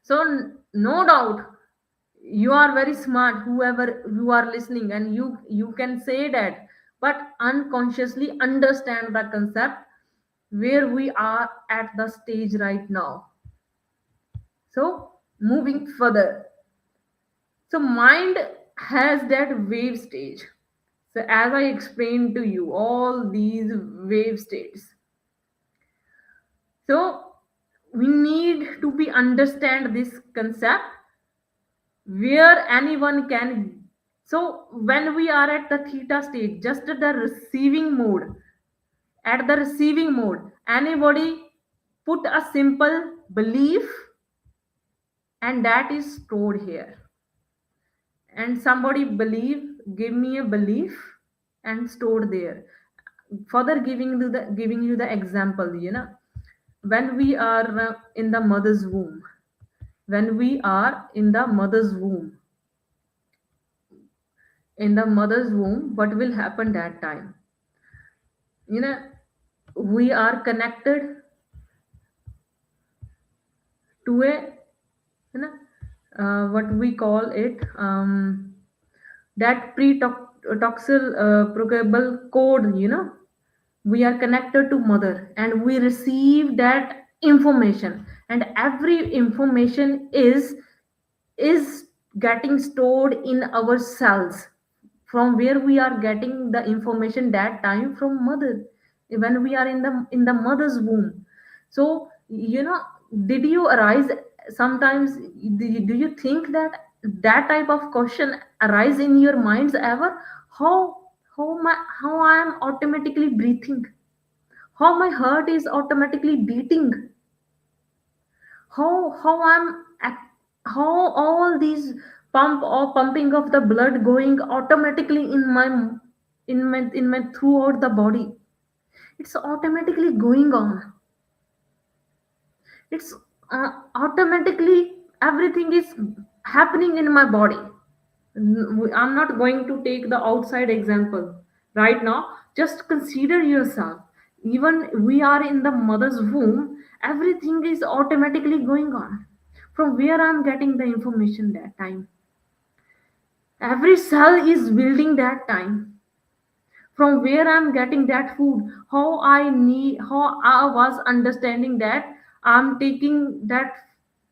So, no doubt, you are very smart, whoever you are listening, and you can say that, but unconsciously understand the concept where we are at the stage right now. So, moving further. So, mind has that wave stage. So, as I explained to you, all these wave states. So, we need to be understand this concept where anyone can. So, when we are at the theta state, just at the receiving mode, anybody put a simple belief, and that is stored here. and somebody give me a belief and stored there. Further giving you the example, when we are in the mother's womb, when we are in the mother's womb, what will happen that time? You know, we are connected to a, you know, what we call it, that pre-toxal programmable code. We are connected to mother and we receive that information, and every information is getting stored in our cells. From where we are getting the information that time? From mother, when we are in the mother's womb. So, did you arise sometimes? Do you think that that type of question arise in your minds ever? How how my how I am automatically breathing, how my heart is automatically beating, how how all these pumping of the blood going automatically in my throughout the body. It's automatically going on. It's automatically everything is happening in my body. I'm not going to take the outside example right now. Just consider yourself. Even we are in the mother's womb, everything is automatically going on. From where I'm getting the information that time? Every cell is building that time. From where I'm getting that food? How I was understanding that I'm taking that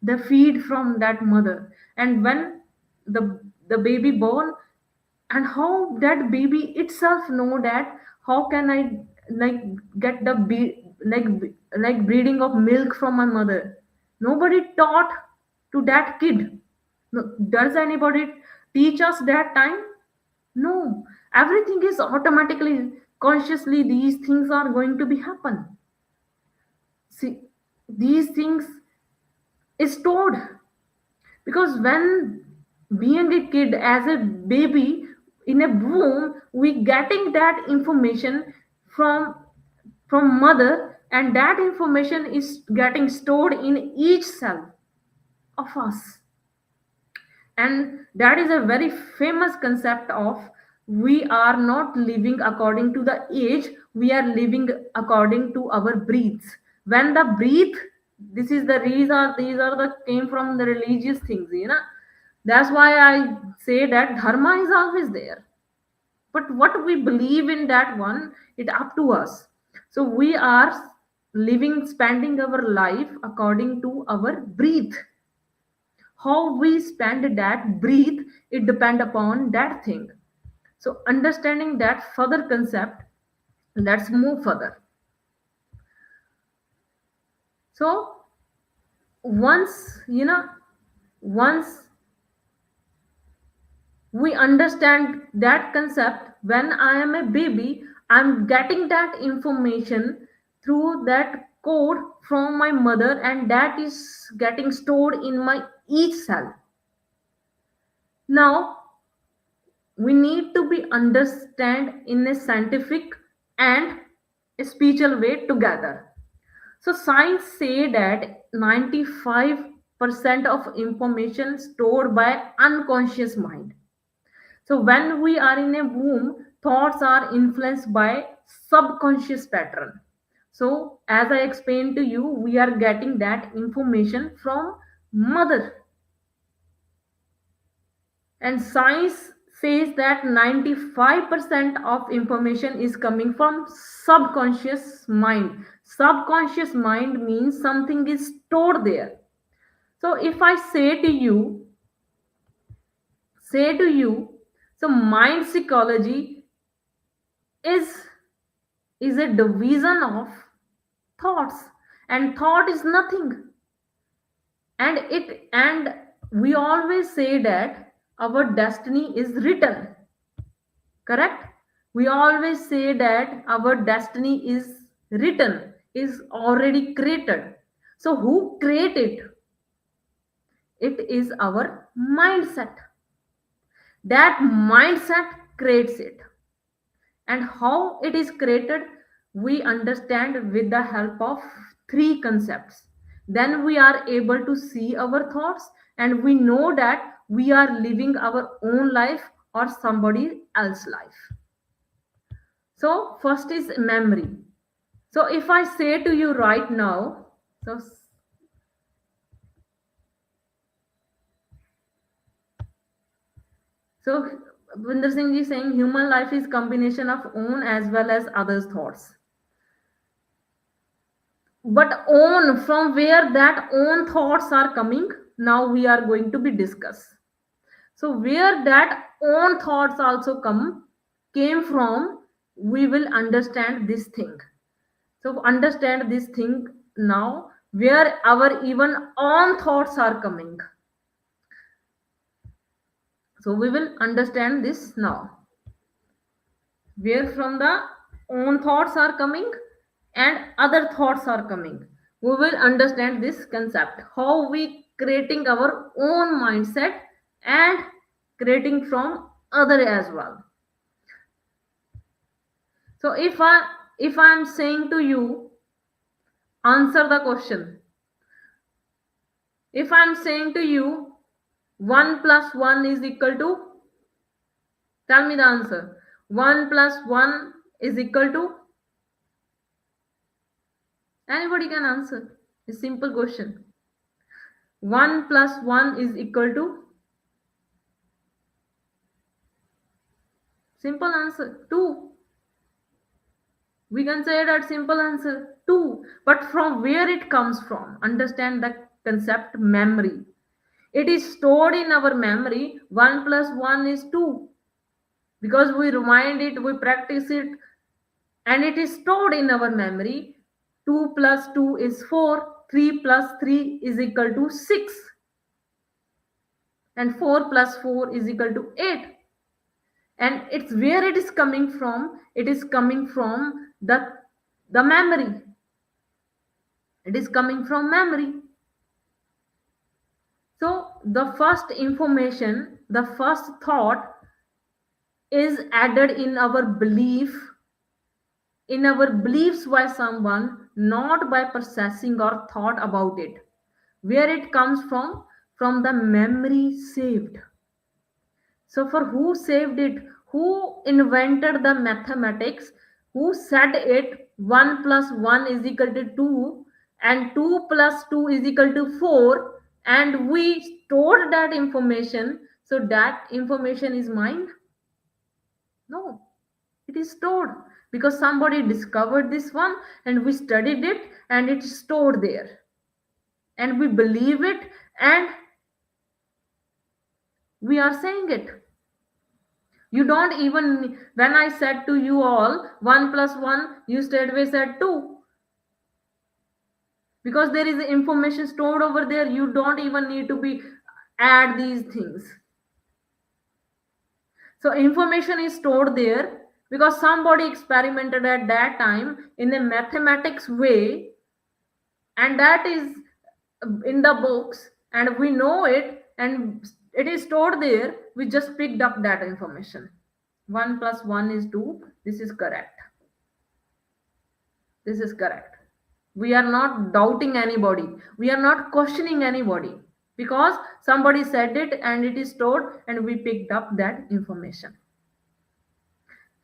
the feed from that mother, and when the baby born, and how that baby itself know that how can I like get the like breeding of milk from my mother. Nobody taught to that kid. No, does anybody teach us that time? No. Everything is automatically, consciously, these things are going to be happen. See, these things is stored, because when being a kid as a baby in a womb, we getting that information from mother, and that information is getting stored in each cell of us. And that is a very famous concept of, we are not living according to the age, we are living according to our breaths. When the breath, this is the reason, these are the came from the religious things. That's why I say that dharma is always there, but what we believe in that one, it up to us. So we are living, spending our life according to our breath. How we spend that breathe, it depend upon that thing. So understanding that further concept, let's move further. So once once we understand that concept, when I am a baby, I'm getting that information through that code from my mother, and that is getting stored in my each cell. Now we need to be understand in a scientific and a spiritual way together. So science say that 95% of information stored by unconscious mind. So when we are in a womb, thoughts are influenced by subconscious pattern. So as I explained to you, we are getting that information from mother. And science says that 95% of information is coming from subconscious mind. Subconscious mind means something is stored there. So if I say to you, so mind psychology is is a division of thoughts, and thought is nothing. And we always say that our destiny is written. Correct? We always say that our destiny is written, is already created. So who created it? It is our mindset. That mindset creates it. And how it is created, we understand with the help of three concepts. Then we are able to see our thoughts, and we know that we are living our own life or somebody else's life. So first is memory. So if I say to you right now, so so Vinder Singh ji is saying human life is combination of own as well as others' thoughts. But own, from where that own thoughts are coming, now we are going to be discuss. So where that own thoughts also came from, we will understand this thing. So understand this thing now, where our even own thoughts are coming. So we will understand this now, where from the own thoughts are coming and other thoughts are coming. We will understand this concept, how we creating our own mindset and creating from other as well. So if I'm saying to you, answer the question. If I'm saying to you 1 plus 1 is equal to, tell me the answer. 1 plus 1 is equal to, anybody can answer. It's a simple question. 1 plus 1 is equal to, simple answer, 2. We can say that simple answer, 2. But from where it comes from? Understand the concept memory. It is stored in our memory. 1 plus 1 is 2. Because we remind it, we practice it, and it is stored in our memory. 2 plus 2 is 4. 3 plus 3 is equal to 6. And 4 plus 4 is equal to 8. And it's where it is coming from. It is coming from the memory. It is coming from memory. So the first information, the first thought is added in our beliefs by someone, not by processing or thought about it. Where it comes from the memory saved. So for who saved it, who invented the mathematics, who said it 1 plus 1 is equal to 2 and 2 plus 2 is equal to 4, and we stored that information, so that information is mine? No, it is stored because somebody discovered this one and we studied it and it's stored there. And we believe it and we are saying it. You don't even, when I said to you all 1 plus 1, you straightway said 2. Because there is information stored over there, you don't even need to be add these things. So information is stored there because somebody experimented at that time in a mathematics way, and that is in the books, and we know it, and it is stored there. We just picked up that information. 1 plus 1 is 2. This is correct. This is correct. We are not doubting anybody. We are not questioning anybody because somebody said it and it is stored and we picked up that information.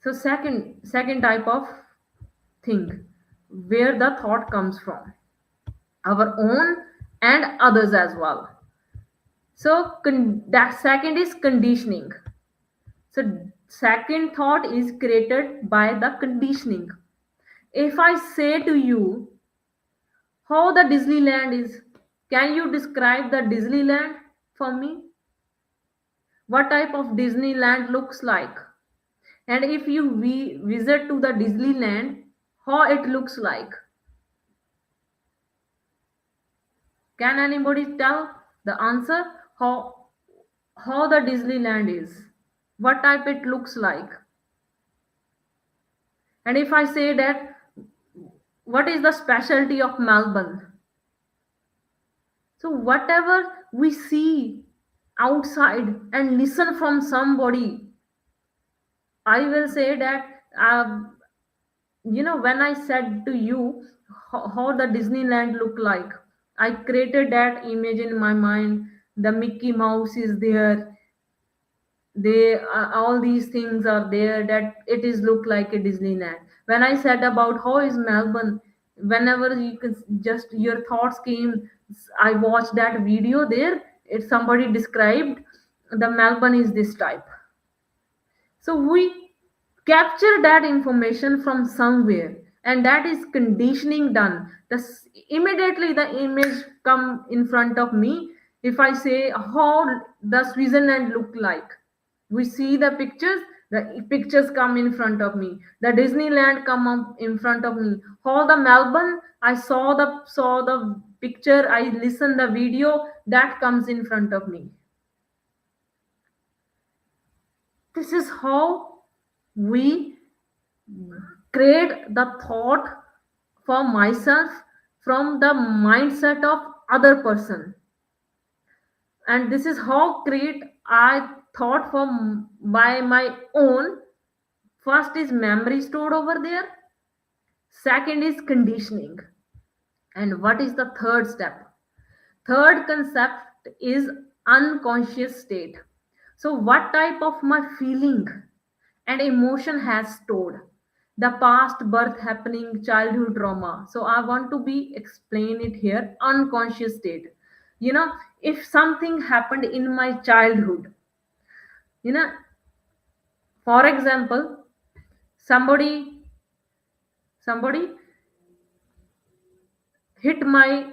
So second type of thing, where the thought comes from, our own and others as well. So that second is conditioning. So second thought is created by the conditioning. If I say to you how the Disneyland is, can you describe the Disneyland for me? What type of Disneyland looks like? And if you visit to the Disneyland, how it looks like? Can anybody tell the answer? How the Disneyland is? What type it looks like? And if I say that, what is the specialty of Melbourne? So whatever we see outside and listen from somebody. I will say that, when I said to you how the Disneyland look like, I created that image in my mind. The Mickey Mouse is there, they all these things are there, that it is look like a Disneyland. When I said about how is Melbourne, whenever you can just your thoughts came, I watched that video there, it somebody described the Melbourne is this type. So we capture that information from somewhere, and that is conditioning done. Immediately the image come in front of me. If I say how the Switzerland look like, we see the pictures. The pictures come in front of me. The Disneyland come up in front of me. How the Melbourne, I saw the picture. I listened the video that comes in front of me. This is how we create the thought for myself from the mindset of other person, and this is how create I thought for by my own. First is memory stored over there, second is conditioning, and what is the third step? Third concept is unconscious state. So what type of my feeling and emotion has stored the past, birth happening, childhood trauma. So I want to be explain it here, unconscious state. you know if something happened in my childhood, you know for example, somebody hit my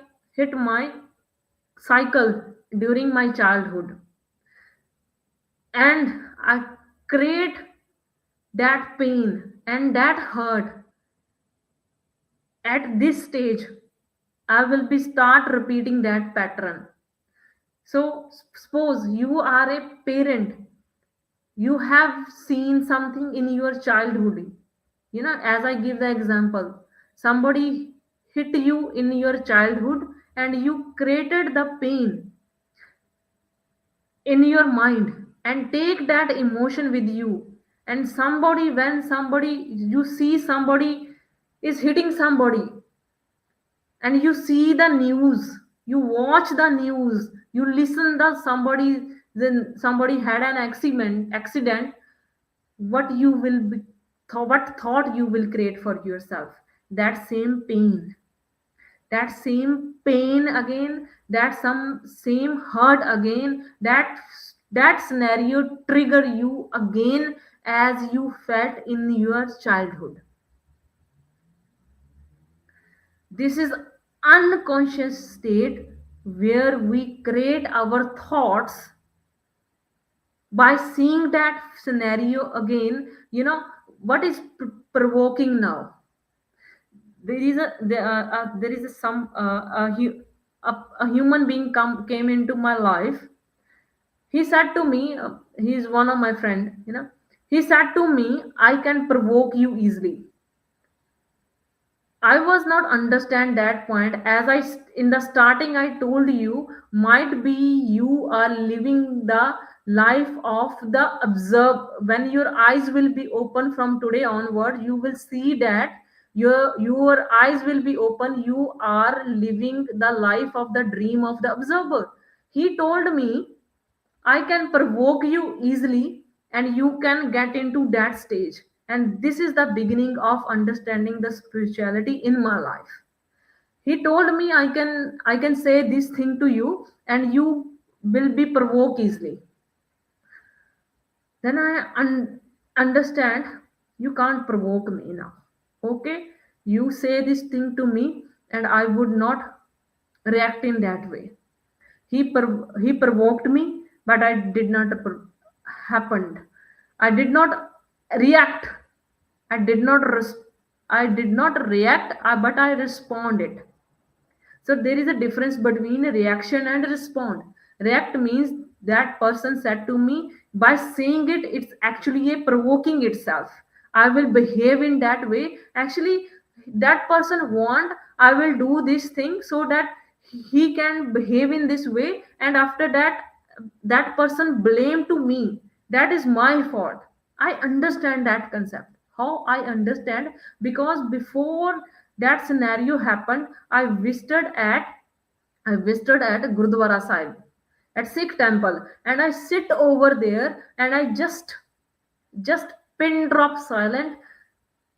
cycle during my childhood, and I create that pain and that hurt at this stage. I will be start repeating that pattern. So suppose you are a parent, you have seen something in your childhood. As I give the example, somebody hit you in your childhood and you created the pain in your mind and take that emotion with you. And somebody, when somebody, you see somebody is hitting somebody, and you see the news, you watch the news, you listen the somebody, then somebody had an accident, what you will be, what thought you will create for yourself? That same pain, that same pain again, that some same hurt again, that scenario trigger you again as you felt in your childhood. This is unconscious state where we create our thoughts by seeing that scenario again. What is provoking now? There is a some a human being came into my life. He said to me, he is one of my friend. He said to me, I can provoke you easily. I was not understand that point, as in the starting I told you, might be you are living the life of the observe. When your eyes will be open from today onward, you will see that your eyes will be open. You are living the life of the dream of the observer. He told me I can provoke you easily and you can get into that stage. And this is the beginning of understanding the spirituality in my life. He told me I can say this thing to you and you will be provoked easily. Then I understand you can't provoke me now. Okay? You say this thing to me and I would not react in that way. He provoked me, but I did not happened. I did not react. I did not I did not react, but I responded. So there is a difference between a reaction and a respond. React means that person said to me, by saying it, it's actually a provoking itself. I will behave in that way. Actually, that person want I will do this thing so that he can behave in this way, and after that that person blame to me, that is my fault. I understand that concept. How I understand? Because before that scenario happened, I visited at Gurudwara Sahib, at Sikh temple, and I sit over there and I just pin drop silent.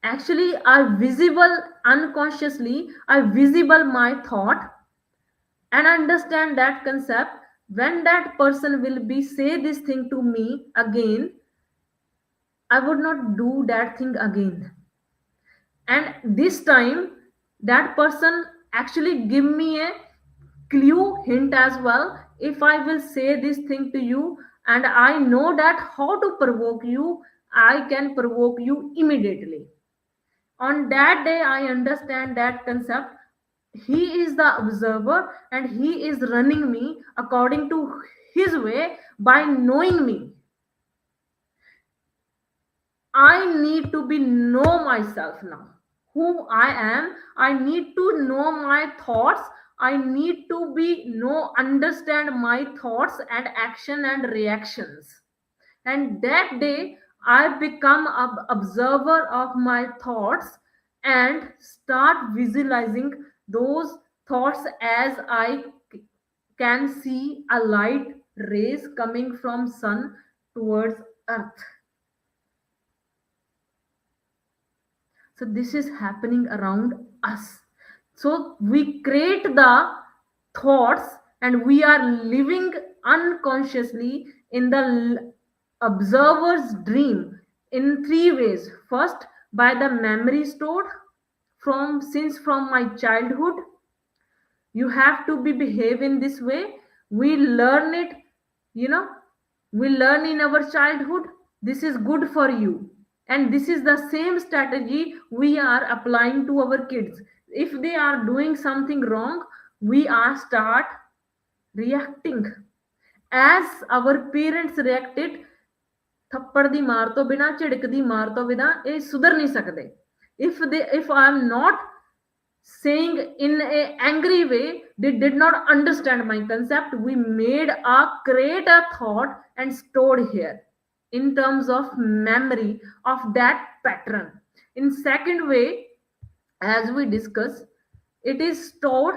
Actually, I visible unconsciously, I visible my thought and understand that concept. When that person will be say this thing to me again, I would not do that thing again. And this time, that person actually give me a clue hint as well. If I will say this thing to you and I know that how to provoke you, I can provoke you immediately. On that day, I understand that concept. He is the observer and he is running me according to his way. By knowing me, I need to be know myself now, who I am. I need to know my thoughts. I need to be know understand my thoughts and action and reactions. And that day, I become an observer of my thoughts and start visualizing those thoughts as I can see a light rays coming from sun towards earth. So this is happening around us. So we create the thoughts and we are living unconsciously in the observer's dream in three ways. First, by the memory stored from my childhood. You have to be behave in this way. We learn it, you know, we learn in our childhood, this is good for you, and this is the same strategy we are applying to our kids. If they are doing something wrong, we are start reacting as our parents reacted. ਥੱਪੜ ਦੀ ਮਾਰ ਤੋਂ ਬਿਨਾ, ਝਿੜਕ ਦੀ ਮਾਰ ਤੋਂ ਬਿਨਾ ਇਹ ਸੁਧਰ ਨਹੀਂ ਸਕਦੇ. If I am not saying in a angry way, they did not understand my concept. We made a create a thought and stored here in terms of memory of that pattern. In second way, as we discuss, it is stored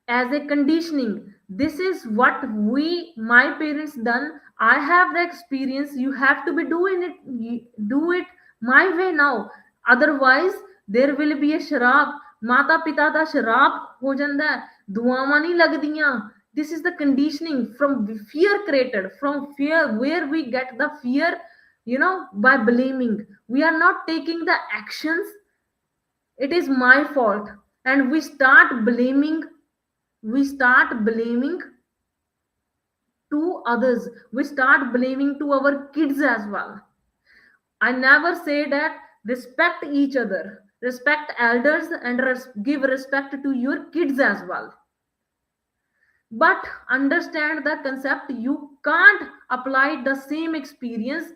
as a conditioning. This is what we my parents done. I have the experience, you have to be doing it, do it my way now. Otherwise there will be a sharab. ਮਾਤਾ ਪਿਤਾ ਦਾ ਸ਼ਰਾਪ ਹੋ ਜਾਂਦਾ ਹੈ, ਦੁਆਵਾਂ ਨਹੀਂ ਲੱਗਦੀਆਂ. This is the conditioning from fear created, from fear where we get the fear, by blaming. We are not taking the actions. It is my fault. And we start blaming to others. We start blaming to our kids as well. I never say that respect each other, respect elders, and give respect to your kids as well. But understand the concept. You can't apply the same experience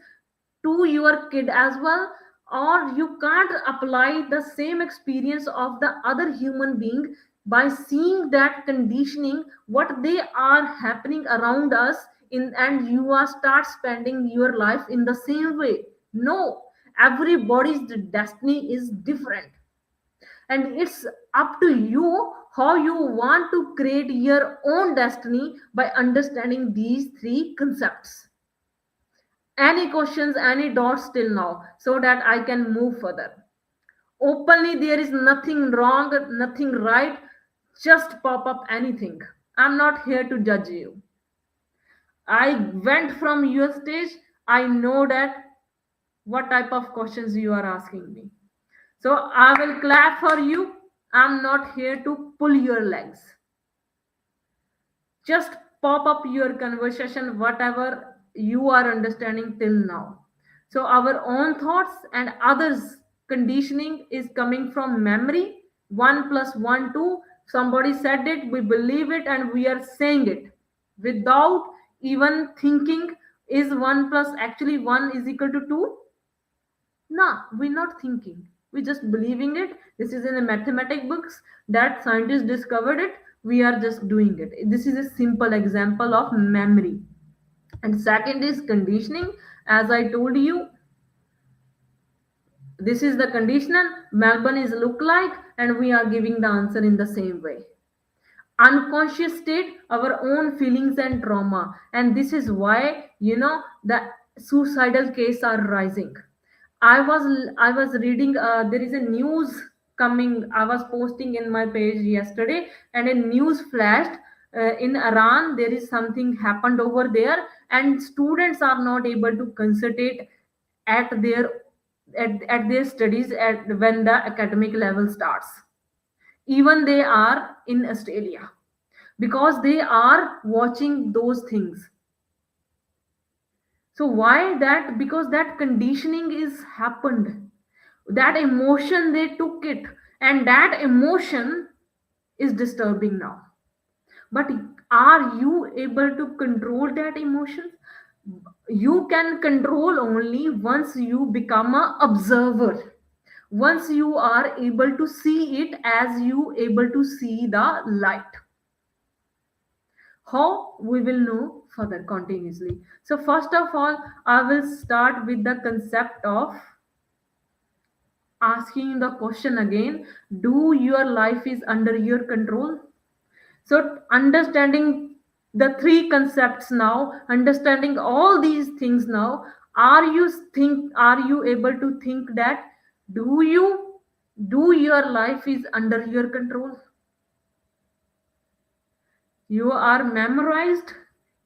to your kid as well, or you can't apply the same experience of the other human being by seeing that conditioning what they are happening around us in, and you are start spending your life in the same way. No, everybody's destiny is different, and it's up to you how you want to create your own destiny by understanding these three concepts. Any questions, any doubts till now, so that I can move further openly? There is nothing wrong, nothing right. Just pop up anything. I'm not here to judge you. I went from your stage. I know that what type of questions you are asking me. So I will clap for you. I'm not here to pull your legs. Just pop up your conversation, whatever you are understanding till now. So our own thoughts and others' conditioning is coming from memory. 1 plus 1, 2. Somebody said it, we believe it, and we are saying it without even thinking. Is 1 plus actually 1 is equal to 2? No, we're not thinking. We're just believing it. This is in the mathematic books that scientists discovered it. We are just doing it. This is a simple example of memory. And second is conditioning. As I told you, this is the conditional. Melbourne is look like, and we are giving the answer in the same way. Unconscious state, our own feelings and trauma, and this is why the suicidal case are rising. I was reading, there is a news coming. I was posting in my page yesterday, and a news flashed. In Iran there is something happened over there, and students are not able to concentrate at their studies at when the academic level starts. Even they are in Australia, because they are watching those things. So why that? Because that conditioning is happened, that emotion they took it, and that emotion is disturbing now. But are you able to control that emotion? You can control only once you become a observer, once you are able to see it as you able to see the light. How? We will know further continuously. So first of all, I will start with the concept of asking the question again: do your life is under your control? So understanding the three concepts now, understanding all these things now, are you able to think that do you do your life is under your control? You are memorized,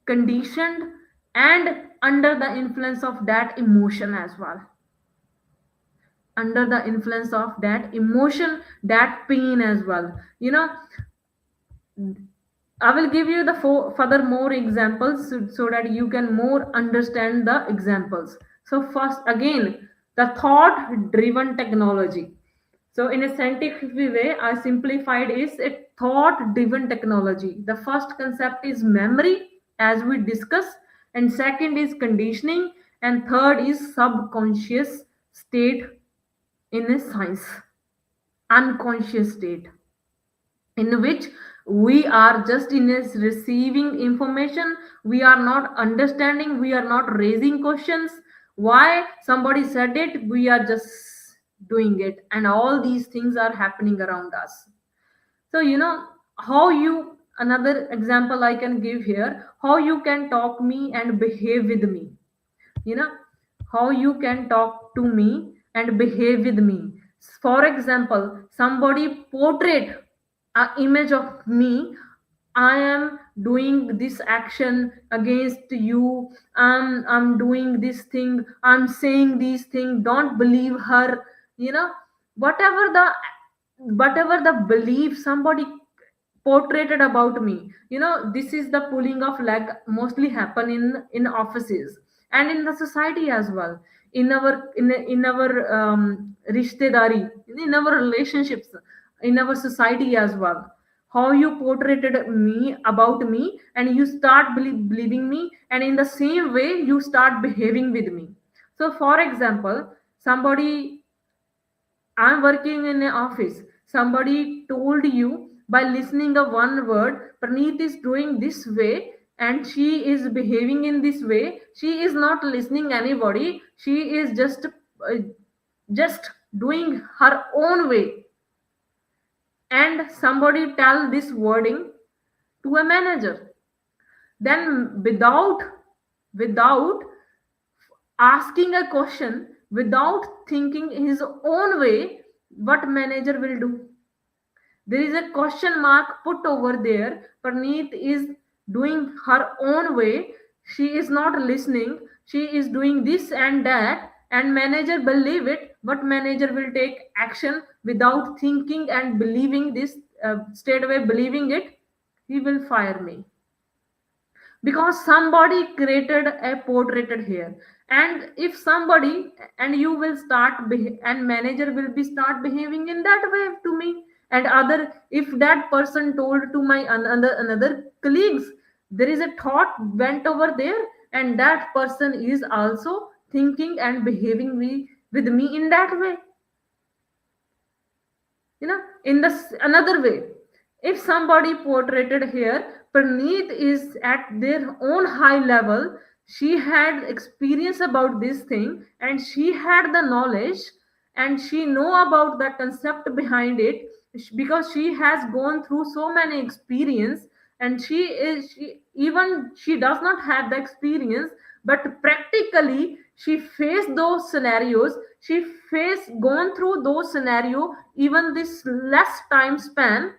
conditioned, and under the influence of that emotion as well. Under the influence of that emotion, that pain as well. I will give you the further more examples, so that you can more understand the examples. So first, again, the thought driven technology. So in a scientific way, I simplified is a thought driven technology. The first concept is memory, as we discussed, and second is conditioning, and third is subconscious state in a science, unconscious state, in which we are just in a receiving information. We are not understanding, we are not raising questions. Why somebody said it, we are just doing it, and all these things are happening around us. So how you, another example I can give here: how you can talk me and behave with me. you know how you can talk to me and behave with me. For example, somebody portrait a image of me. I am doing this action against you. I'm doing this thing. I'm saying these things. Don't believe her. You know, whatever the whatever the belief somebody portrayed about me. This is the pulling of leg mostly happen in offices and in the society as well. In our rishtedari, in our relationships, in our society as well. How you portrayed me about me, and you start believing me, and in the same way you start behaving with me. So for example, somebody, I'm working in an office. Somebody told you by listening a one word, Praneeth is doing this way and she is behaving in this way. She is not listening anybody. She is just doing her own way. And somebody tell this wording to a manager. Then without asking a question, without thinking his own way, what manager will do? There is a question mark put over there. Praneeth is doing her own way. She is not listening. She is doing this and that, and manager believe it. But manager will take action without thinking and believing this, straight away believing it. He will fire me, because somebody created a portrait here. And if somebody, and you will and manager will be start behaving in that way to me. And other, if that person told to my another colleagues, there is a thought went over there, and that person is also thinking and behaving with me in that way. In this another way, if somebody portrayed here, Praneeth is at their own high level. she had experience about this thing, and she had the knowledge, and she know about the concept behind it, because she has gone through so many experience. And she does not have the experience, but practically she faced those scenarios, she faced gone through those scenario even this less time span.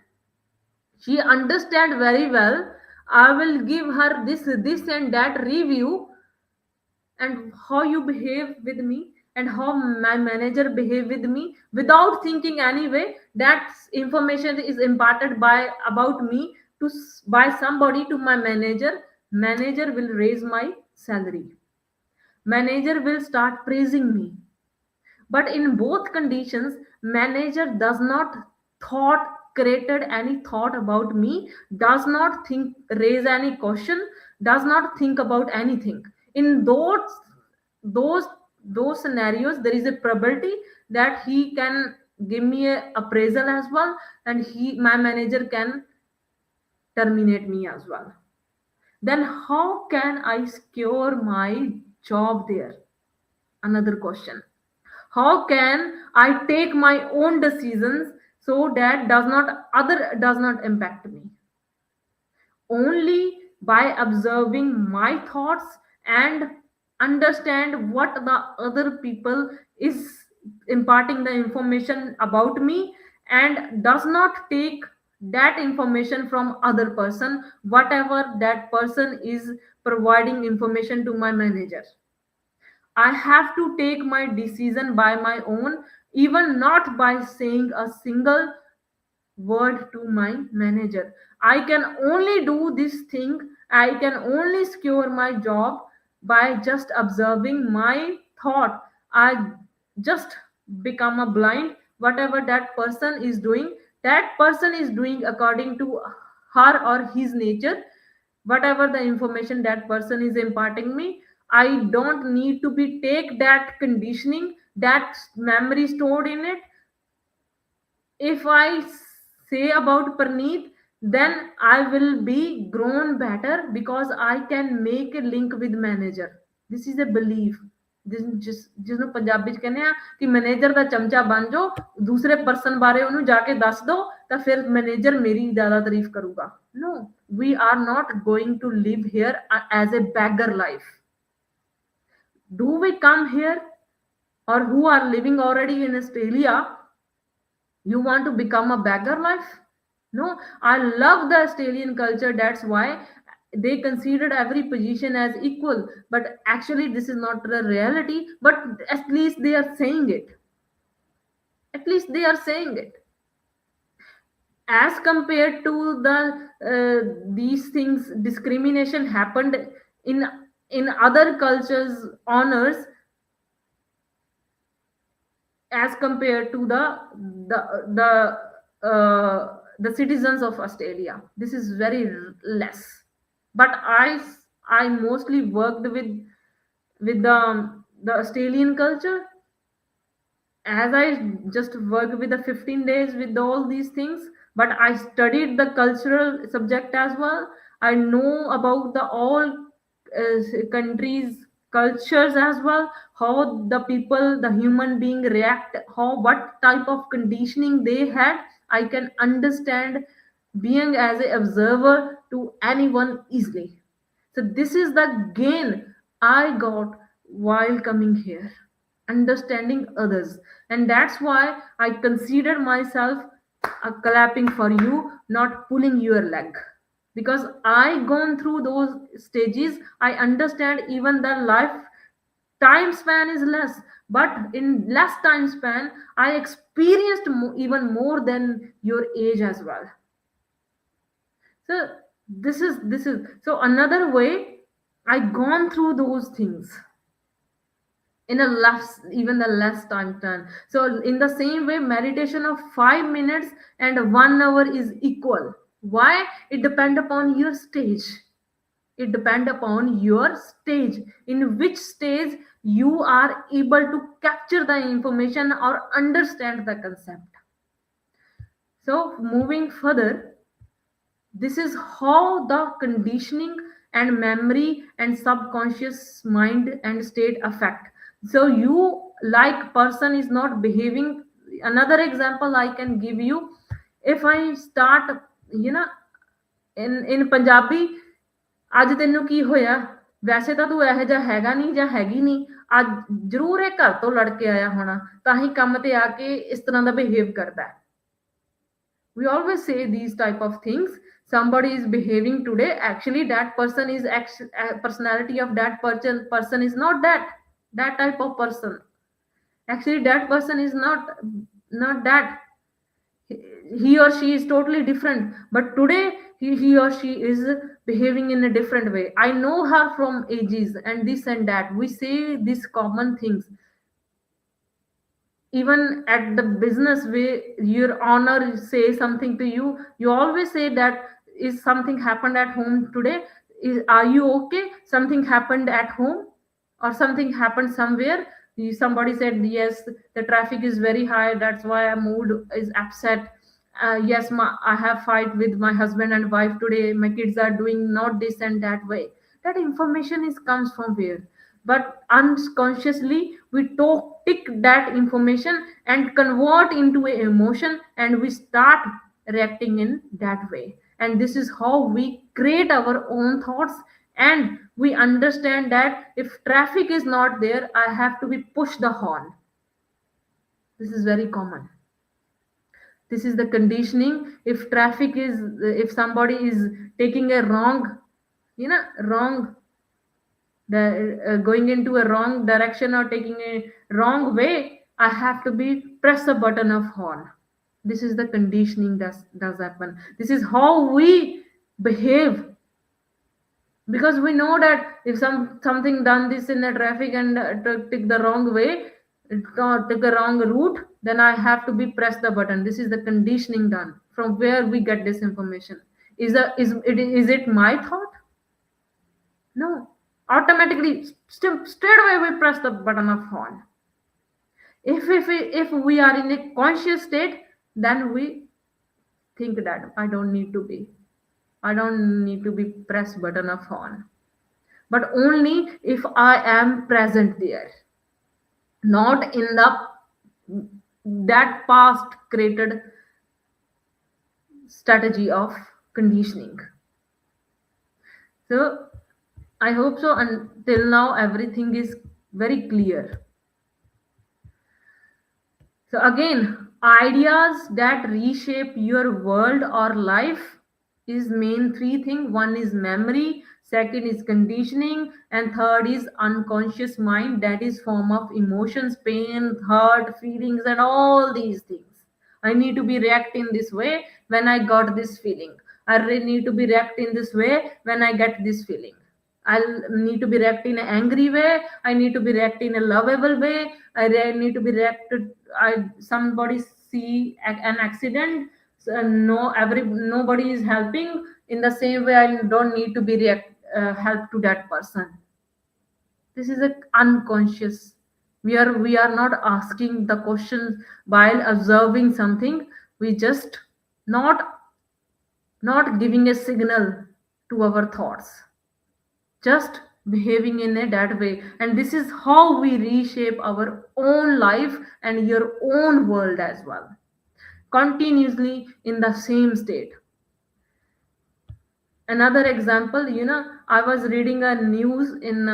She understand very well. I will give her this and that review, and how you behave with me, and how my manager behave with me, without thinking anyway that information is imparted by about me to by somebody to my manager. Manager will raise my salary, manager will start praising me. But in both conditions, manager does not thought created any thought about me, does not think raise any question, does not think about anything. In those those scenarios, there is a probability that he can give me a appraisal as well, and he my manager can terminate me as well. Then how can I secure my job there? Another question. How can I take my own decisions so that does not impact me? Only by observing my thoughts and understand what the other people is imparting the information about me, and does not take that information from other person, whatever that person is providing information to my manager. I have to take my decision by my own, even not by saying a single word to my manager. I can only do this thing, I can only secure my job by just observing my thought. I just become a blind. Whatever that person is doing, that person is doing according to her or his nature. Whatever the information that person is imparting me, I don't need to be take that conditioning, that memory stored in it. If I say about Praneet, then I will be grown better because I can make a link with manager. This is a belief. ਜਿਸਨੂੰ ਪੰਜਾਬੀ ਚ ਕਹਿੰਦੇ ਆ ਕਿ manager ਦਾ ਚਮਚਾ ਬਣ ਜਾਓ, ਦੂਸਰੇ person ਬਾਰੇ ਉਹਨੂੰ ਜਾ ਕੇ ਦੱਸ ਦੋ ਤਾਂ ਫਿਰ ਮੈਨੇਜਰ ਮੇਰੀ ਜ਼ਿਆਦਾ ਤਾਰੀਫ ਕਰੂਗਾ. No, we are not going to live here as a beggar life. Do we come here, or who are living already in Australia, you want to become a beggar life? No, I love the Australian culture, that's why they considered every position as equal. But actually this is not the reality, but at least they are saying it. At least they are saying it. As compared to the these things, discrimination happened in other cultures honors, as compared to the the citizens of Australia. This is very less. But I mostly worked with the Australian culture, as I just worked with the 15 days with all these things, but I studied the cultural subject as well. I know about the all countries cultures as well, how the people, the human being react, how what type of conditioning they had. I can understand being as an observer to anyone easily. So this is the gain I got while coming here, understanding others. And that's why I consider myself a clapping for you, not pulling your leg. Because I gone through those stages, I understand even the life time span is less, but in less time span, I experienced even more than your age as well. So this is so another way I gone through those things in a less, even the less time turn. So in the same way, meditation of 5 minutes and 1 hour is equal. Why? It depend upon your stage. It depend upon your stage, in which stage you are able to capture the information or understand the concept. So moving further, this is how the conditioning and memory and subconscious mind and state affect. So you like person is not behaving. Another example I can give you, if I start, you know, in Punjabi, ਅੱਜ ਤੈਨੂੰ ਕੀ ਹੋਇਆ, ਵੈਸੇ ਤਾਂ ਤੂੰ ਇਹੋ ਜਿਹਾ ਹੈਗਾ ਨਹੀਂ ਜਾਂ ਹੈਗੀ ਨਹੀਂ, ਅੱਜ ਜ਼ਰੂਰ ਇਹ ਘਰ ਤੋਂ ਲੜ ਕੇ ਆਇਆ ਹੋਣਾ, ਤਾਂ ਹੀ ਕੰਮ ਤੇ ਆ ਕੇ ਇਸ ਤਰ੍ਹਾਂ ਦਾ ਬਿਹੇਵ ਕਰਦਾ ਹੈ. We always say these type of things. Somebody is behaving today, actually that person is personality of that person is not that type of person. Actually that person is not that. He or she is totally different, but today he or she is behaving in a different way. I know her from ages and this and that, we say these common things. Even at the business way, your honor say something to you, you always say that, is something happened at home today, are you okay, something happened at home or something happened somewhere. Somebody said yes, the traffic is very high, that's why my mood is upset. Yes, I have fight with my husband and wife today, my kids are doing not this and that way. That information is comes from where? But unconsciously we talk tick that information and convert into a emotion, and we start reacting in that way. And this is how we create our own thoughts. And we understand that if traffic is not there, I have to be push the horn. This is very common. This is the conditioning. If traffic is, if somebody is taking a wrong, wrong, going into a wrong direction or taking a wrong way, I have to be press a button of horn. This is the conditioning that does happen. This is how we behave, because we know that if something done this in the traffic and took the wrong way, took the wrong route, then I have to be press the button. This is the conditioning done. From where we get this information? Is it my thought? No. Automatically, straight away we press the button of horn. If we are in a conscious state, then we think that I don't need to be press button of horn. But only if I am present there, not in the that past created strategy of conditioning. So I hope so until now everything is very clear. So again, ideas that reshape your world or life is main three thing. One is memory, second is conditioning, and third is unconscious mind, that is form of emotions, pain, hurt, feelings, and all these things. I need to be react in this way when I got this feeling. I really need to be react in this way when I get this feeling. I'll need to be react in an angry way. I need to be react in a lovable way. Need to be reacted. Somebody see an accident. So no, nobody is helping. In the same way, I don't need to be react help to that person. This is a unconscious. We are not asking the questions while observing something. We just not giving a signal to our thoughts, just behaving in a that way. And this is how we reshape our own life and your own world as well, continuously in the same state. Another example, I was reading a news in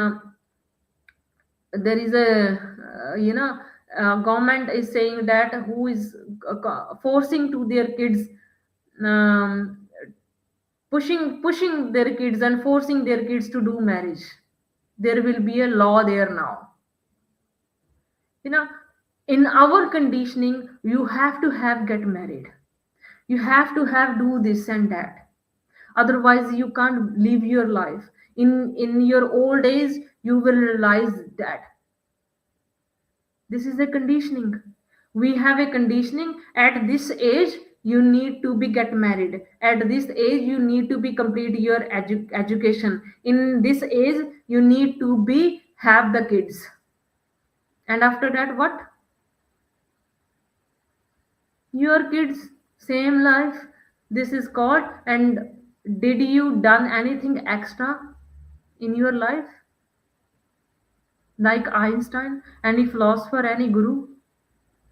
there is a government is saying that who is forcing to their kids, um, pushing their kids and forcing their kids to do marriage. There will be a law there now. you know in our conditioning, you have to have get married, you have to have do this and that, otherwise you can't live your life. In your old age you will realize that this is a conditioning. We have a conditioning. At this age you need to be get married, at this age you need to be complete your education, in this age you need to be have the kids, and after that what? Your kids same life, this is called. And did you done anything extra? in your life, like Einstein, any philosopher, any guru?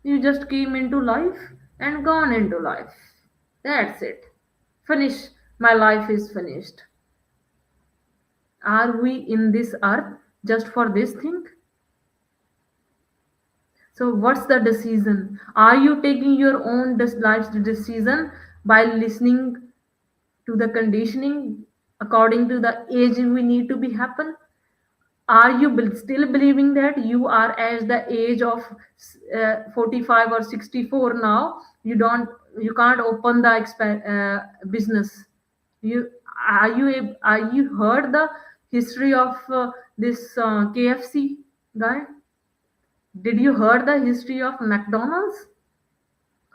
You just came into life and gone into life. That's it. Finish. My life is finished. Are we in this earth just for this thing? So, what's the decision? Are you taking your own life's decision by listening to the conditioning according to the age we need to be happen? Are you still believing that you are at the age of 45 or 64 now? You can't open the business. You are you heard the history of this KFC guy? Did you heard the history of McDonald's?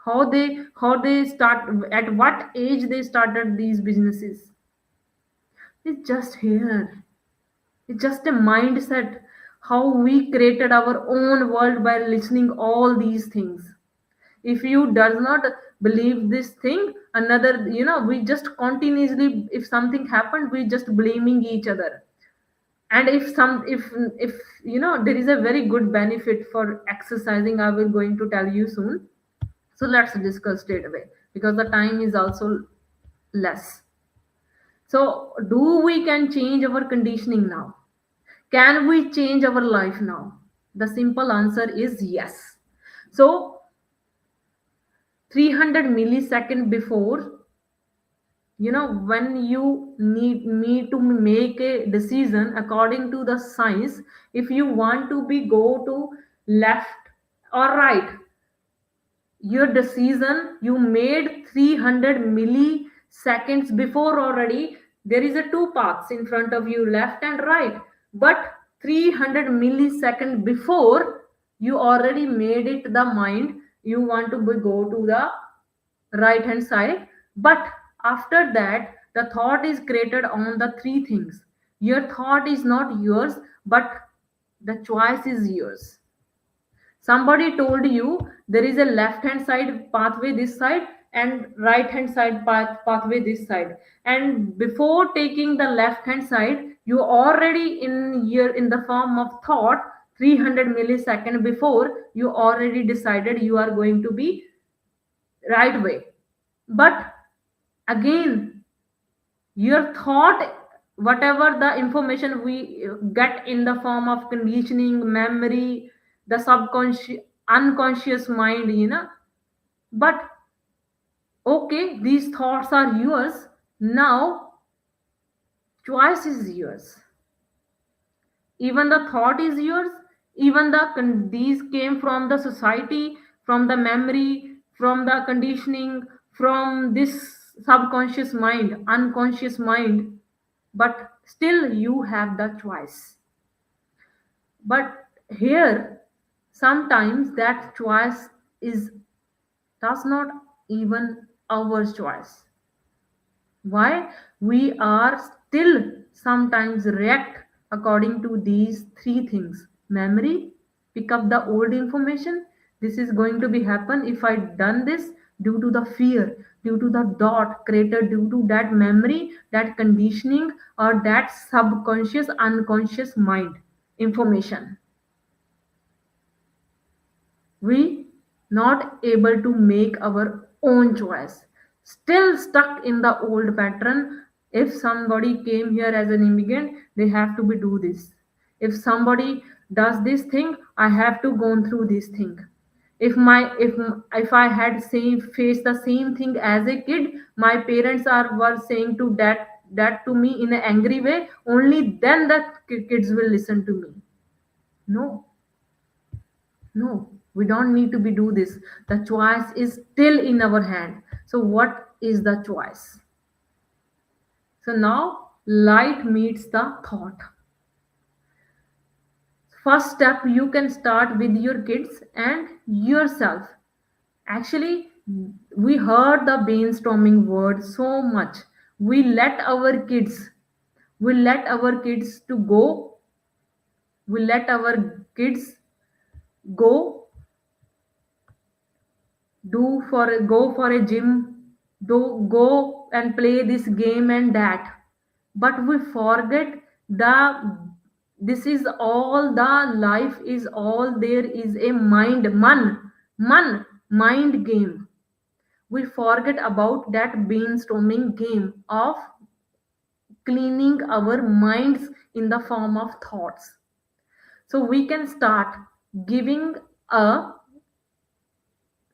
How they start, at what age they started these businesses? It's just here. It's just a mindset. How we created our own world by listening all these things. If you does not believe this thing, another, we just continuously, if something happened, we just blaming each other. And if there is a very good benefit for exercising, I will going to tell you soon. So let's discuss straight away because the time is also less. So do we can change our conditioning now? Can we change our life now? The simple answer is yes. So 300 millisecond before, when you need me to make a decision according to the science, if you want to be go to left or right, your decision you made 300 milliseconds before already. There is a two paths in front of you, left and right, but 300 millisecond before, you already made it the mind you want to go to the right hand side. But after that, the thought is created on the three things. Your thought is not yours, but the choice is yours. Somebody told you there is a left hand side pathway this side and right hand side pathway this side, and before taking the left hand side, you already in your in the form of thought 300 millisecond before, you already decided you are going to be right way. But again, your thought, whatever the information we get in the form of conditioning, memory, the subconscious, unconscious mind, but okay, these thoughts are yours. Now choice is yours. Even the thought is yours. Even these came from the society, from the memory, from the conditioning, from this subconscious mind, unconscious mind, but still you have the choice. But here, sometimes that choice is does not even our choice. Why? We are still sometimes react according to these three things. Memory, pick up the old information. This is going to be happen if I done this, due to the fear, due to the dot created, due to that memory, that conditioning, or that subconscious, unconscious mind information. We not able to make our own choice, still stuck in the old pattern. If somebody came here as an immigrant, they have to be do this. If somebody does this thing, I have to go through this thing. If I had same faced the same thing as a kid, my parents are were saying to that to me in an angry way, only then the kids will listen to me. No, no, we don't need to be do this. The choice is still in our hand. So what is the choice? So now light meets the thought. First step, you can start with your kids and yourself. Actually, we heard the brainstorming word so much. We let our kids, we let our kids to go, we let our kids go go for a gym, do go and play this game and that, but we forget The this is all the life is all there is a mind game. We forget about that brainstorming game of cleaning our minds in the form of thoughts. So we can start giving a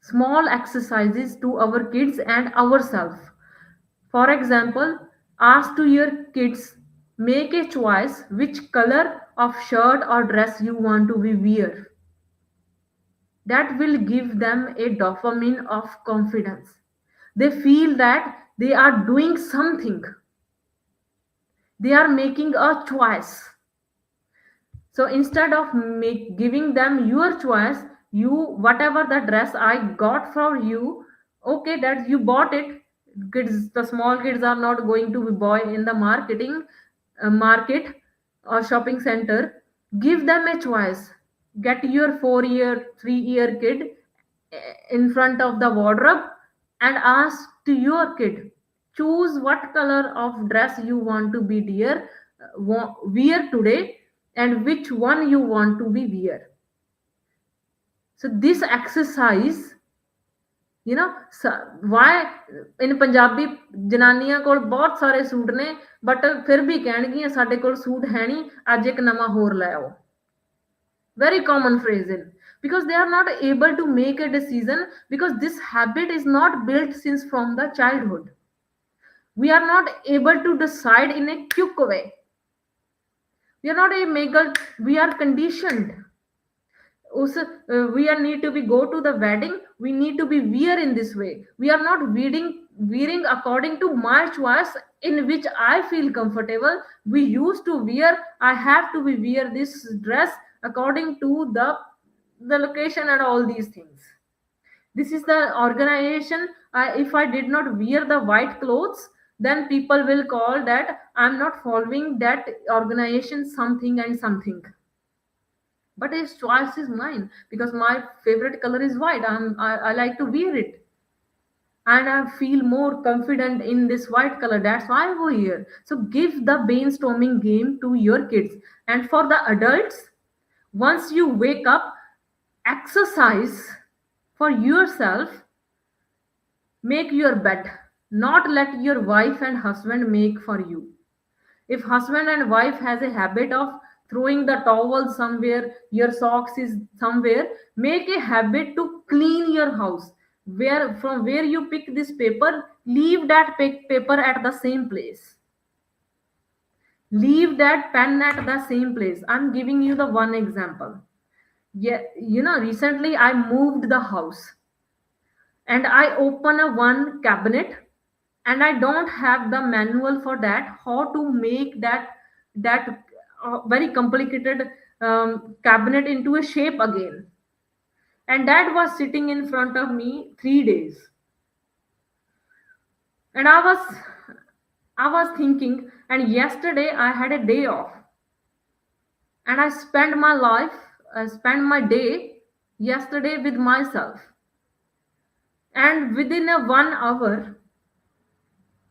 small exercises to our kids and ourselves. For example, ask to your kids, make a choice which color of shirt or dress you want to be wear. That will give them a dopamine of confidence. They feel that they are doing something, they are making a choice. So instead of giving them your choice, you whatever the dress I got for you, okay, that you bought it. Kids, the small kids are not going to be buy in the market or shopping center. Give them a choice. Get your 4 year, 3 year kid in front of the wardrobe and ask to your kid, choose what color of dress you want to be dear wear today, and which one you want to be wear. So this exercise, why in Punjabi ਜਨਾਨੀਆਂ ਕੋਲ ਬਹੁਤ ਸਾਰੇ suit ਨੇ, but ਫਿਰ ਵੀ ਕਹਿਣਗੀਆਂ ਸਾਡੇ ਕੋਲ suit ਹੈ ਨਹੀਂ, ਅੱਜ ਇੱਕ ਨਵਾਂ ਹੋਰ ਲੈ ਆਓ. Very common phrase in, because they are not able to make a decision, because this habit is not built since from the childhood. We are not able to decide in a quick way. We are not able, we are conditioned. We are need to be go to the wedding, we need to be wear in this way. We are not wearing according to my choice in which I feel comfortable. We used to wear, I have to be wear this dress according to the location and all these things. This is the organization. If I did not wear the white clothes, then people will call that I'm not following that organization something and something. But his choice is mine, because my favorite color is white. I like to wear it, and I feel more confident in this white color. That's why I wear. So give the brainstorming game to your kids. And for the adults, once you wake up, exercise for yourself. Make your bed. Not let your wife and husband make for you. If husband and wife has a habit of throwing the towel somewhere, your socks is somewhere, make a habit to clean your house. Where from where you pick this paper, leave that paper at the same place. Leave that pen at the same place. I'm giving you the one example. Yeah, recently I moved the house and I open a one cabinet, and I don't have the manual for that, how to make that very complicated cabinet into a shape again. And that was sitting in front of me 3 days, and I was thinking, and yesterday I had a day off, and I spent my day yesterday with myself, and within a 1 hour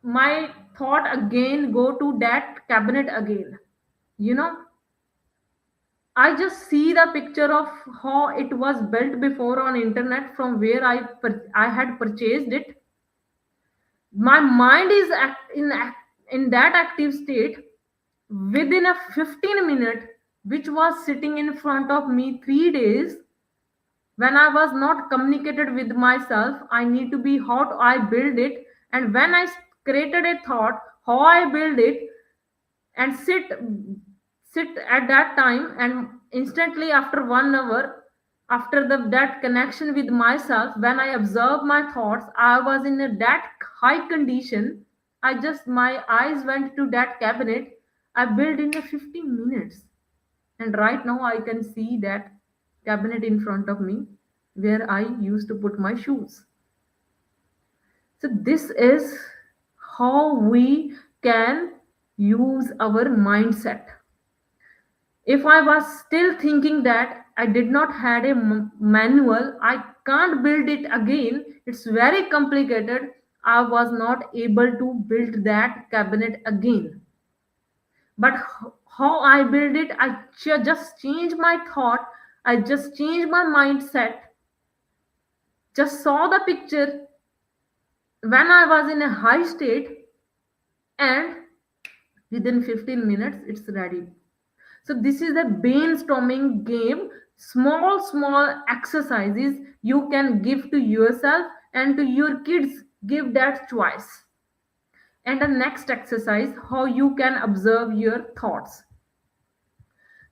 my thought again go to that cabinet again. you know I just see the picture of how it was built before on internet, from where I had purchased it. My mind is in that active state. Within a 15 minute, which was sitting in front of me 3 days, when I was not communicated with myself, I need to be how I build it. And when I created a thought, how I build it, and sit at that time, and instantly after 1 hour, after that connection with myself, when I observe my thoughts, I was in that high condition. I just my eyes went to that cabinet. I built in a 15 minutes, and right now I can see that cabinet in front of me where I used to put my shoes. So this is how we can use our mindset. If I was still thinking that I did not had a manual, I can't build it again, it's very complicated, I was not able to build that cabinet again. But how I build it, I just change my thought, I just change my mindset, just saw the picture when I was in a high state, and within 15 minutes it's ready. So this is a brainstorming game, small exercises you can give to yourself and to your kids. Give that choice. And the next exercise, how you can observe your thoughts.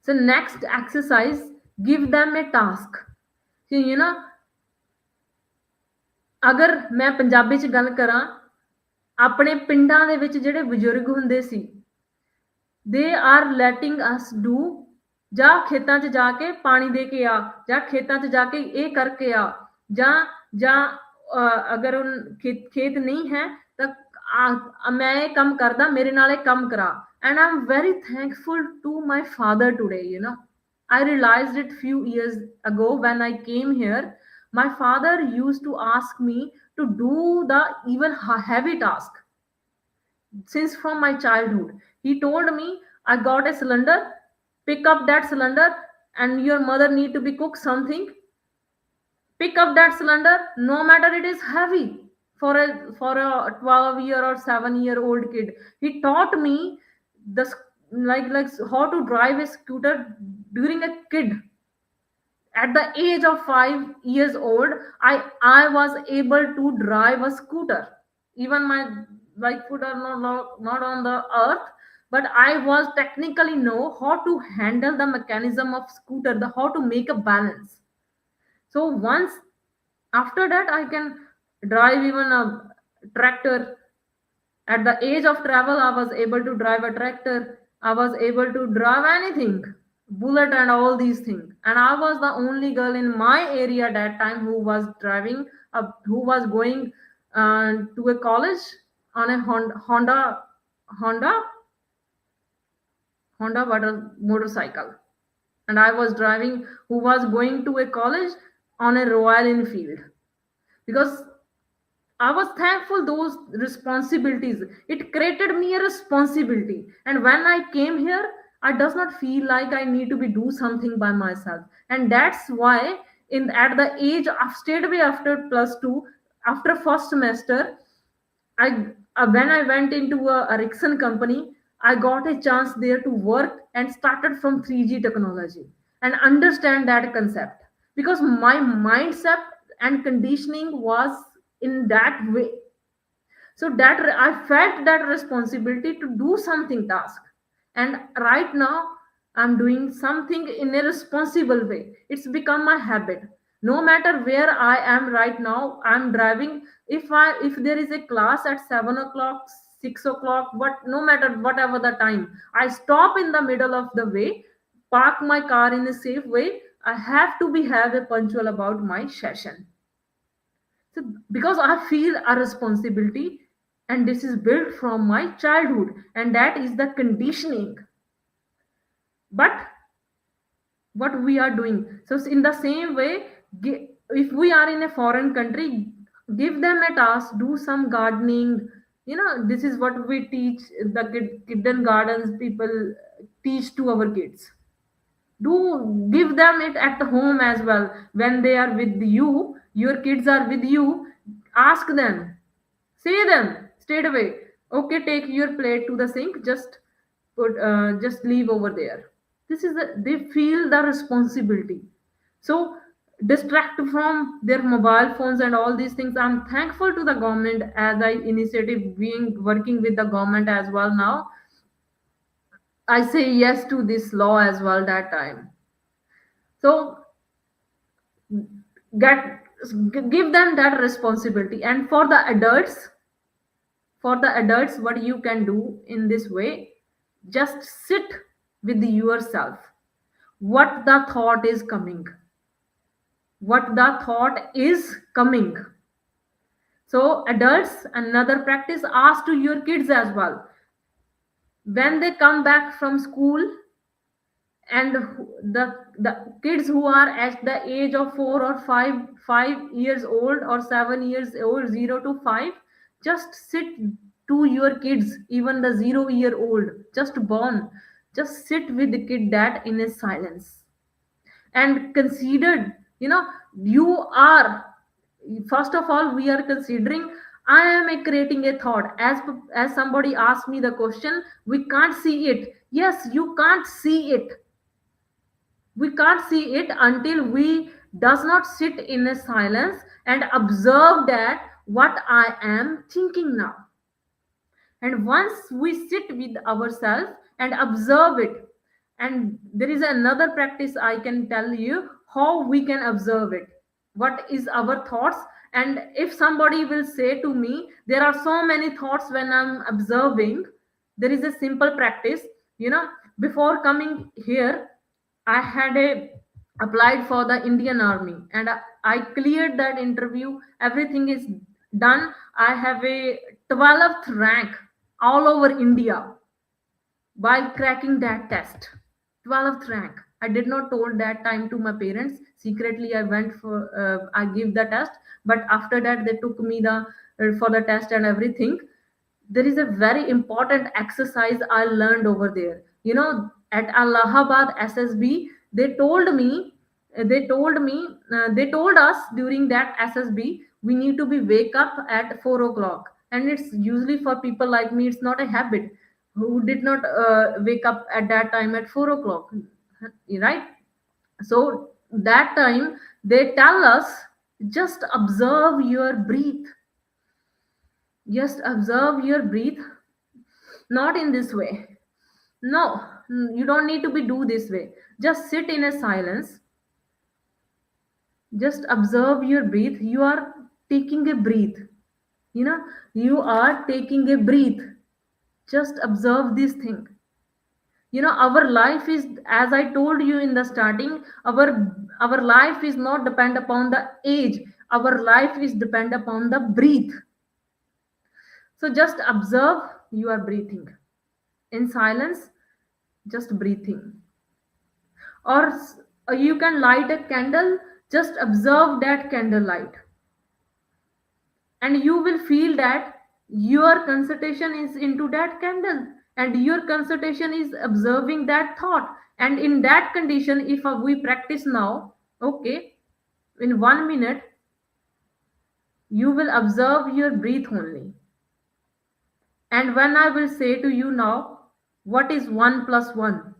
So next exercise, give them a task. So ਅਗਰ ਮੈਂ ਪੰਜਾਬੀ ਚ ਗੱਲ ਕਰਾਂ, ਆਪਣੇ ਪਿੰਡਾਂ ਦੇ ਵਿੱਚ ਜਿਹੜੇ ਬਜ਼ੁਰਗ ਹੁੰਦੇ ਸੀ, they are letting us do, ਜਾਂ ਖੇਤਾਂ 'ਚ ਜਾ ਕੇ ਪਾਣੀ ਦੇ ਕੇ ਆ, ਜਾਂ ਖੇਤਾਂ 'ਚ ਜਾ ਕੇ ਇਹ ਕਰਕੇ ਆ, ਜਾਂ ਅਗਰ ਖੇਤ ਨਹੀਂ ਹੈ ਤਾਂ ਮੈਂ ਇਹ ਕੰਮ ਕਰਦਾ, ਮੇਰੇ ਨਾਲ ਇਹ ਕੰਮ ਕਰਾ. And I'm very thankful to my father today. I realized it few years ago when I came here. My father used to ask me to do the even heavy task since from my childhood. He told me, I got a cylinder, pick up that cylinder, and your mother need to be cook something, pick up that cylinder, no matter it is heavy. For a 12-year or 7-year old kid, he taught me the like how to drive a scooter during a kid. At the age of 5 years old, I was able to drive a scooter. Even my foot are not on the earth, but I was technically know how to handle the mechanism of scooter, the how to make a balance. So once after that, I can drive even a tractor. At the age of travel, I was able to drive a tractor, I was able to drive anything, bullet and all these things. And I was the only girl in my area that time who was driving who was going to a college on a Honda motorcycle. And I was driving who was going to a college on a Royal Enfield, because I was thankful those responsibilities. It created me a responsibility. And when I came here, I does not feel like I need to be do something by myself. And that's why at the age of straightaway after +2, after first semester, when I went into a Ericsson company, I got a chance there to work and started from 3G technology and understand that concept, because my mindset and conditioning was in that way. So that I felt that responsibility to do something task. And right now I'm doing something in a responsible way. It's become my habit. No matter where I am right now, I'm driving. If there is a class at 7 o'clock, 6 o'clock, but no matter whatever the time, I stop in the middle of the way, park my car in a safe way. I have to have a punctual about my session. So because I feel a responsibility, and this is built from my childhood, and that is the conditioning. But what we are doing, so in the same way, if we are in a foreign country, give them a task, do some gardening. This is what we teach the kidden gardens people teach to our kids. Do give them it at the home as well. When they are with you, your kids are with you, ask them, say them straight away, okay, take your plate to the sink, just leave over there. This is they feel the responsibility. So distract from their mobile phones and all these things. I'm thankful to the government as I initiative being working with the government as well. Now I say yes to this law as well that time. So get give them that responsibility. And for the adults, what you can do in this way, just sit with yourself. What the thought is coming, so adults, another practice, ask to your kids as well. When they come back from school, and the kids who are at the age of 4 or 5 years old or 7 years old, 0 to 5, just sit to your kids, even the 0-year old just born, Just sit with the kid that in a silence and considered, you know, you are, first of all we are considering, I am creating a thought. As somebody asked me the question, we can't see it. Yes, you can't see it. We can't see it until we does not sit in a silence and observe that what I am thinking now. And once we sit with ourselves and observe it, and there is another practice I can tell you how we can observe it, what is our thoughts. And if somebody will say to me there are so many thoughts when I'm observing, there is a simple practice. you know Before coming here, I had a applied for the Indian Army, and I cleared that interview. Everything is done. I have a 12th rank all over India while cracking that test. 12th rank. I did not told that time to my parents. Secretly, I went for I give the test, but after that they took me the for the test and everything. There is a very important exercise I learned over there. At Allahabad SSB, they told me, they told us during that SSB, we need to be wake up at 4 o'clock. And it's usually for people like me, it's not a habit who did not wake up at that time at 4 o'clock, right? So that time they tell us just observe your breath, just observe your breath, not in this way. No, you don't need to be do this way. Just sit in a silence. Just observe your breath. You are taking a breath. You know, you are taking a breath. Just observe this thing. Our life is, as I told you in the starting, our life is not depend upon the age. Our life is depend upon the breath. So just observe you are breathing in silence, just breathing. Or you can light a candle, just observe that candle light, and you will feel that your concentration is into that candle, and your concentration is observing that thought. And in that condition, if we practice now, okay, in 1 minute you will observe your breath only. And when I will say to you now, what is 1 plus 1,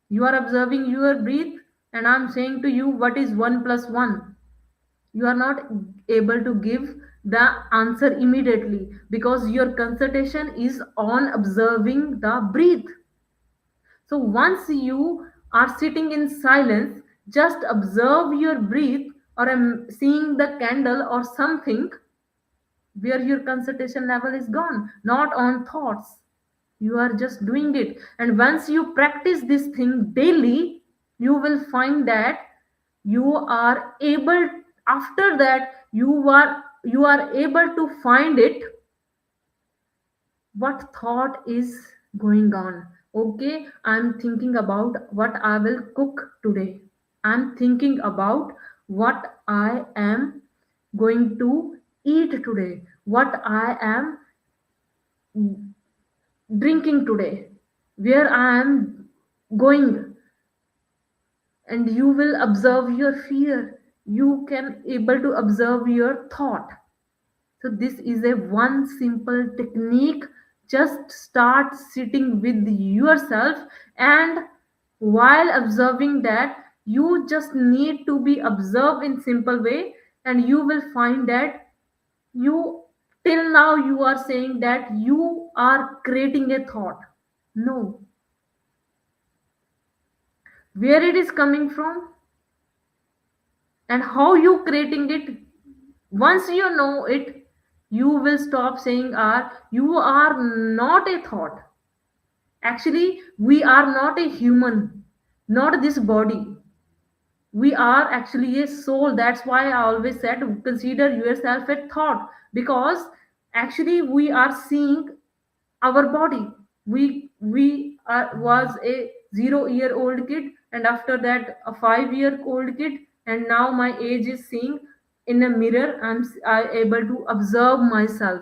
you are observing your breath, and I'm saying to you what is 1 plus 1. You are not able to give the answer immediately because your concentration is on observing the breath. So once you are sitting in silence, just observe your breath, or seeing the candle or something where your concentration level is gone, not on thoughts. You are just doing it. And once you practice this thing daily, you will find that you are able, after that you are able to find it, what thought is going on. Okay, I'm thinking about what I will cook today. I'm thinking about what I am going to eat today, what I am drinking today, where I am going. And you will observe your fear. You can able to observe your thought. So this is a one simple technique. Just start sitting with yourself, and while observing that, you just need to be observed in simple way, and you will find that you, till now you are saying that you are creating a thought. No, where it is coming from and how you creating it, once you know it, you will stop saying you are not a thought. Actually, we are not a human, not this body. We are actually a soul. That's why I always said consider yourself a thought, because actually we are seeing our body. Was a 0 year old kid, and after that a 5 year old kid, and now my age is seeing in a mirror. I able to observe myself,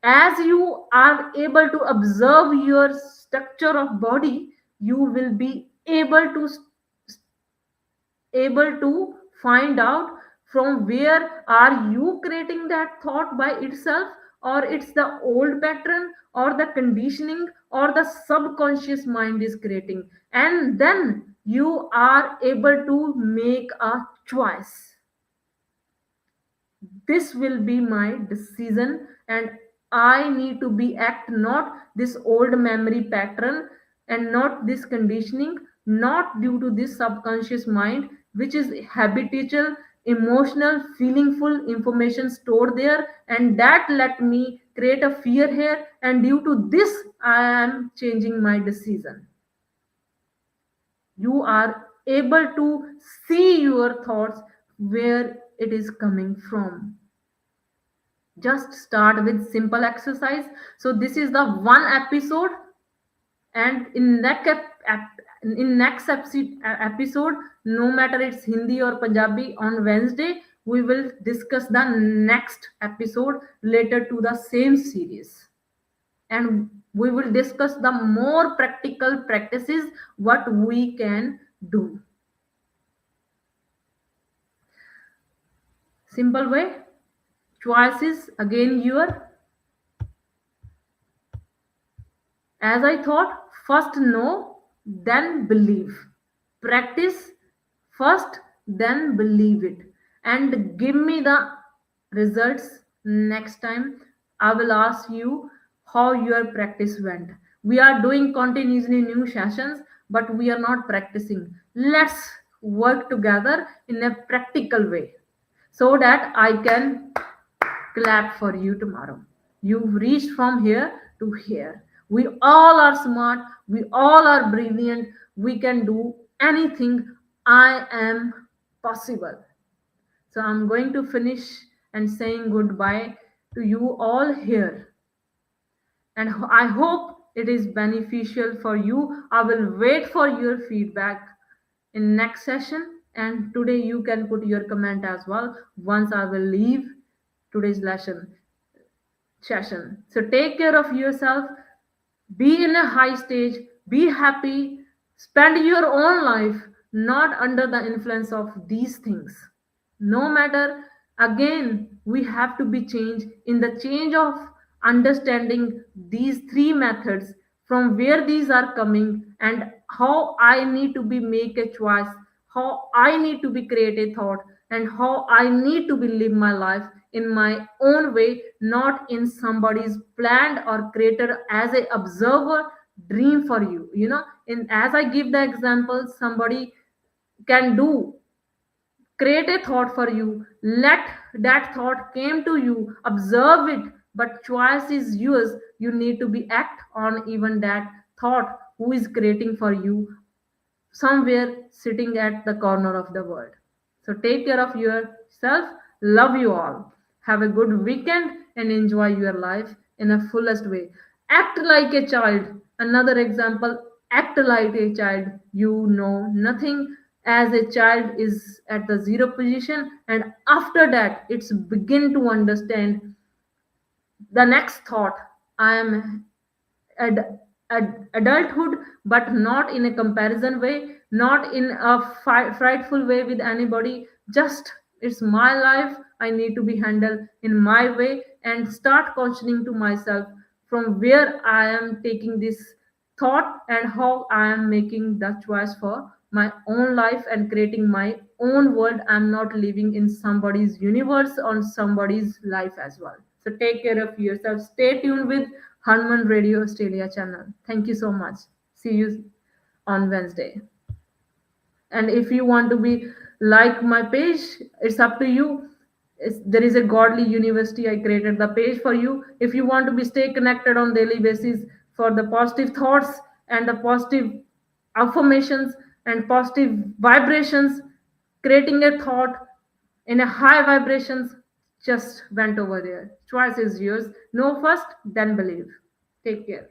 As you are able to observe your structure of body, you will be able to find out from where are you creating that thought by itself, or it's the old pattern or the conditioning or the subconscious mind is creating, and then you are able to make a choice. This will be my decision, and I need to be act not this old memory pattern and not this conditioning, not due to this subconscious mind which is habitual, emotional, feelingful information stored there, and that let me create a fear here, and due to this I am changing my decision. You are able to see your thoughts where it is coming from. Just start with simple exercise. So this is the one episode, and in next episode, no matter it's Hindi or Punjabi, on Wednesday we will discuss the next episode related to the same series, and we will discuss the more practical practices what we can do. Simple way. Choices again your. As I thought, first know, then believe. Practice first, then believe it. And give me the results next time. I will ask you how your practice went. We are doing continuously new sessions, but we are not practicing. Let's work together in a practical way so that I can clap for you tomorrow. You've reached from here to here. We all are smart. We all are brilliant. We can do anything. I am possible. So I'm going to finish and saying goodbye to you all here. And I hope it is beneficial for you. I will wait for your feedback in next session. And today you can put your comment as well once I will leave today's session. So take care of yourself, be in a high stage, be happy, spend your own life, not under the influence of these things. No matter, again, we have to be changed in the change of understanding these three methods, from where these are coming and how I need to be make a choice, how I need to be create a thought, and how I need to be live my life in my own way, not in somebody's planned or created as a observer dream for you. In as I give the example, somebody can do create a thought for you, let that thought came to you, observe it, but choice is yours. You need to be act on even that thought who is creating for you somewhere sitting at the corner of the world. So take care of yourself. Love you all. Have a good weekend and enjoy your life in a fullest way. Act like a child. Another example, act like a child. You know nothing as a child is at the zero position, and after that it's begin to understand the next thought. I am adulthood, but not in a comparison way, not in a frightful way with anybody. Just it's my life. I need to be handled in my way, and start questioning to myself from where I am taking this thought and how I am making the choice for my own life and creating my own world. I'm not living in somebody's universe or somebody's life as well. So take care of yourself. Stay tuned with Hanuman Radio Australia channel. Thank you so much. See you on Wednesday. And if you want to be like my page, it's up to you. There is a Godly University. I created the page for you. If you want to be stay connected on daily basis for the positive thoughts and the positive affirmations and positive vibrations, creating a thought in a high vibrations, just went over there. Choice is yours. Know first, then believe. Take care.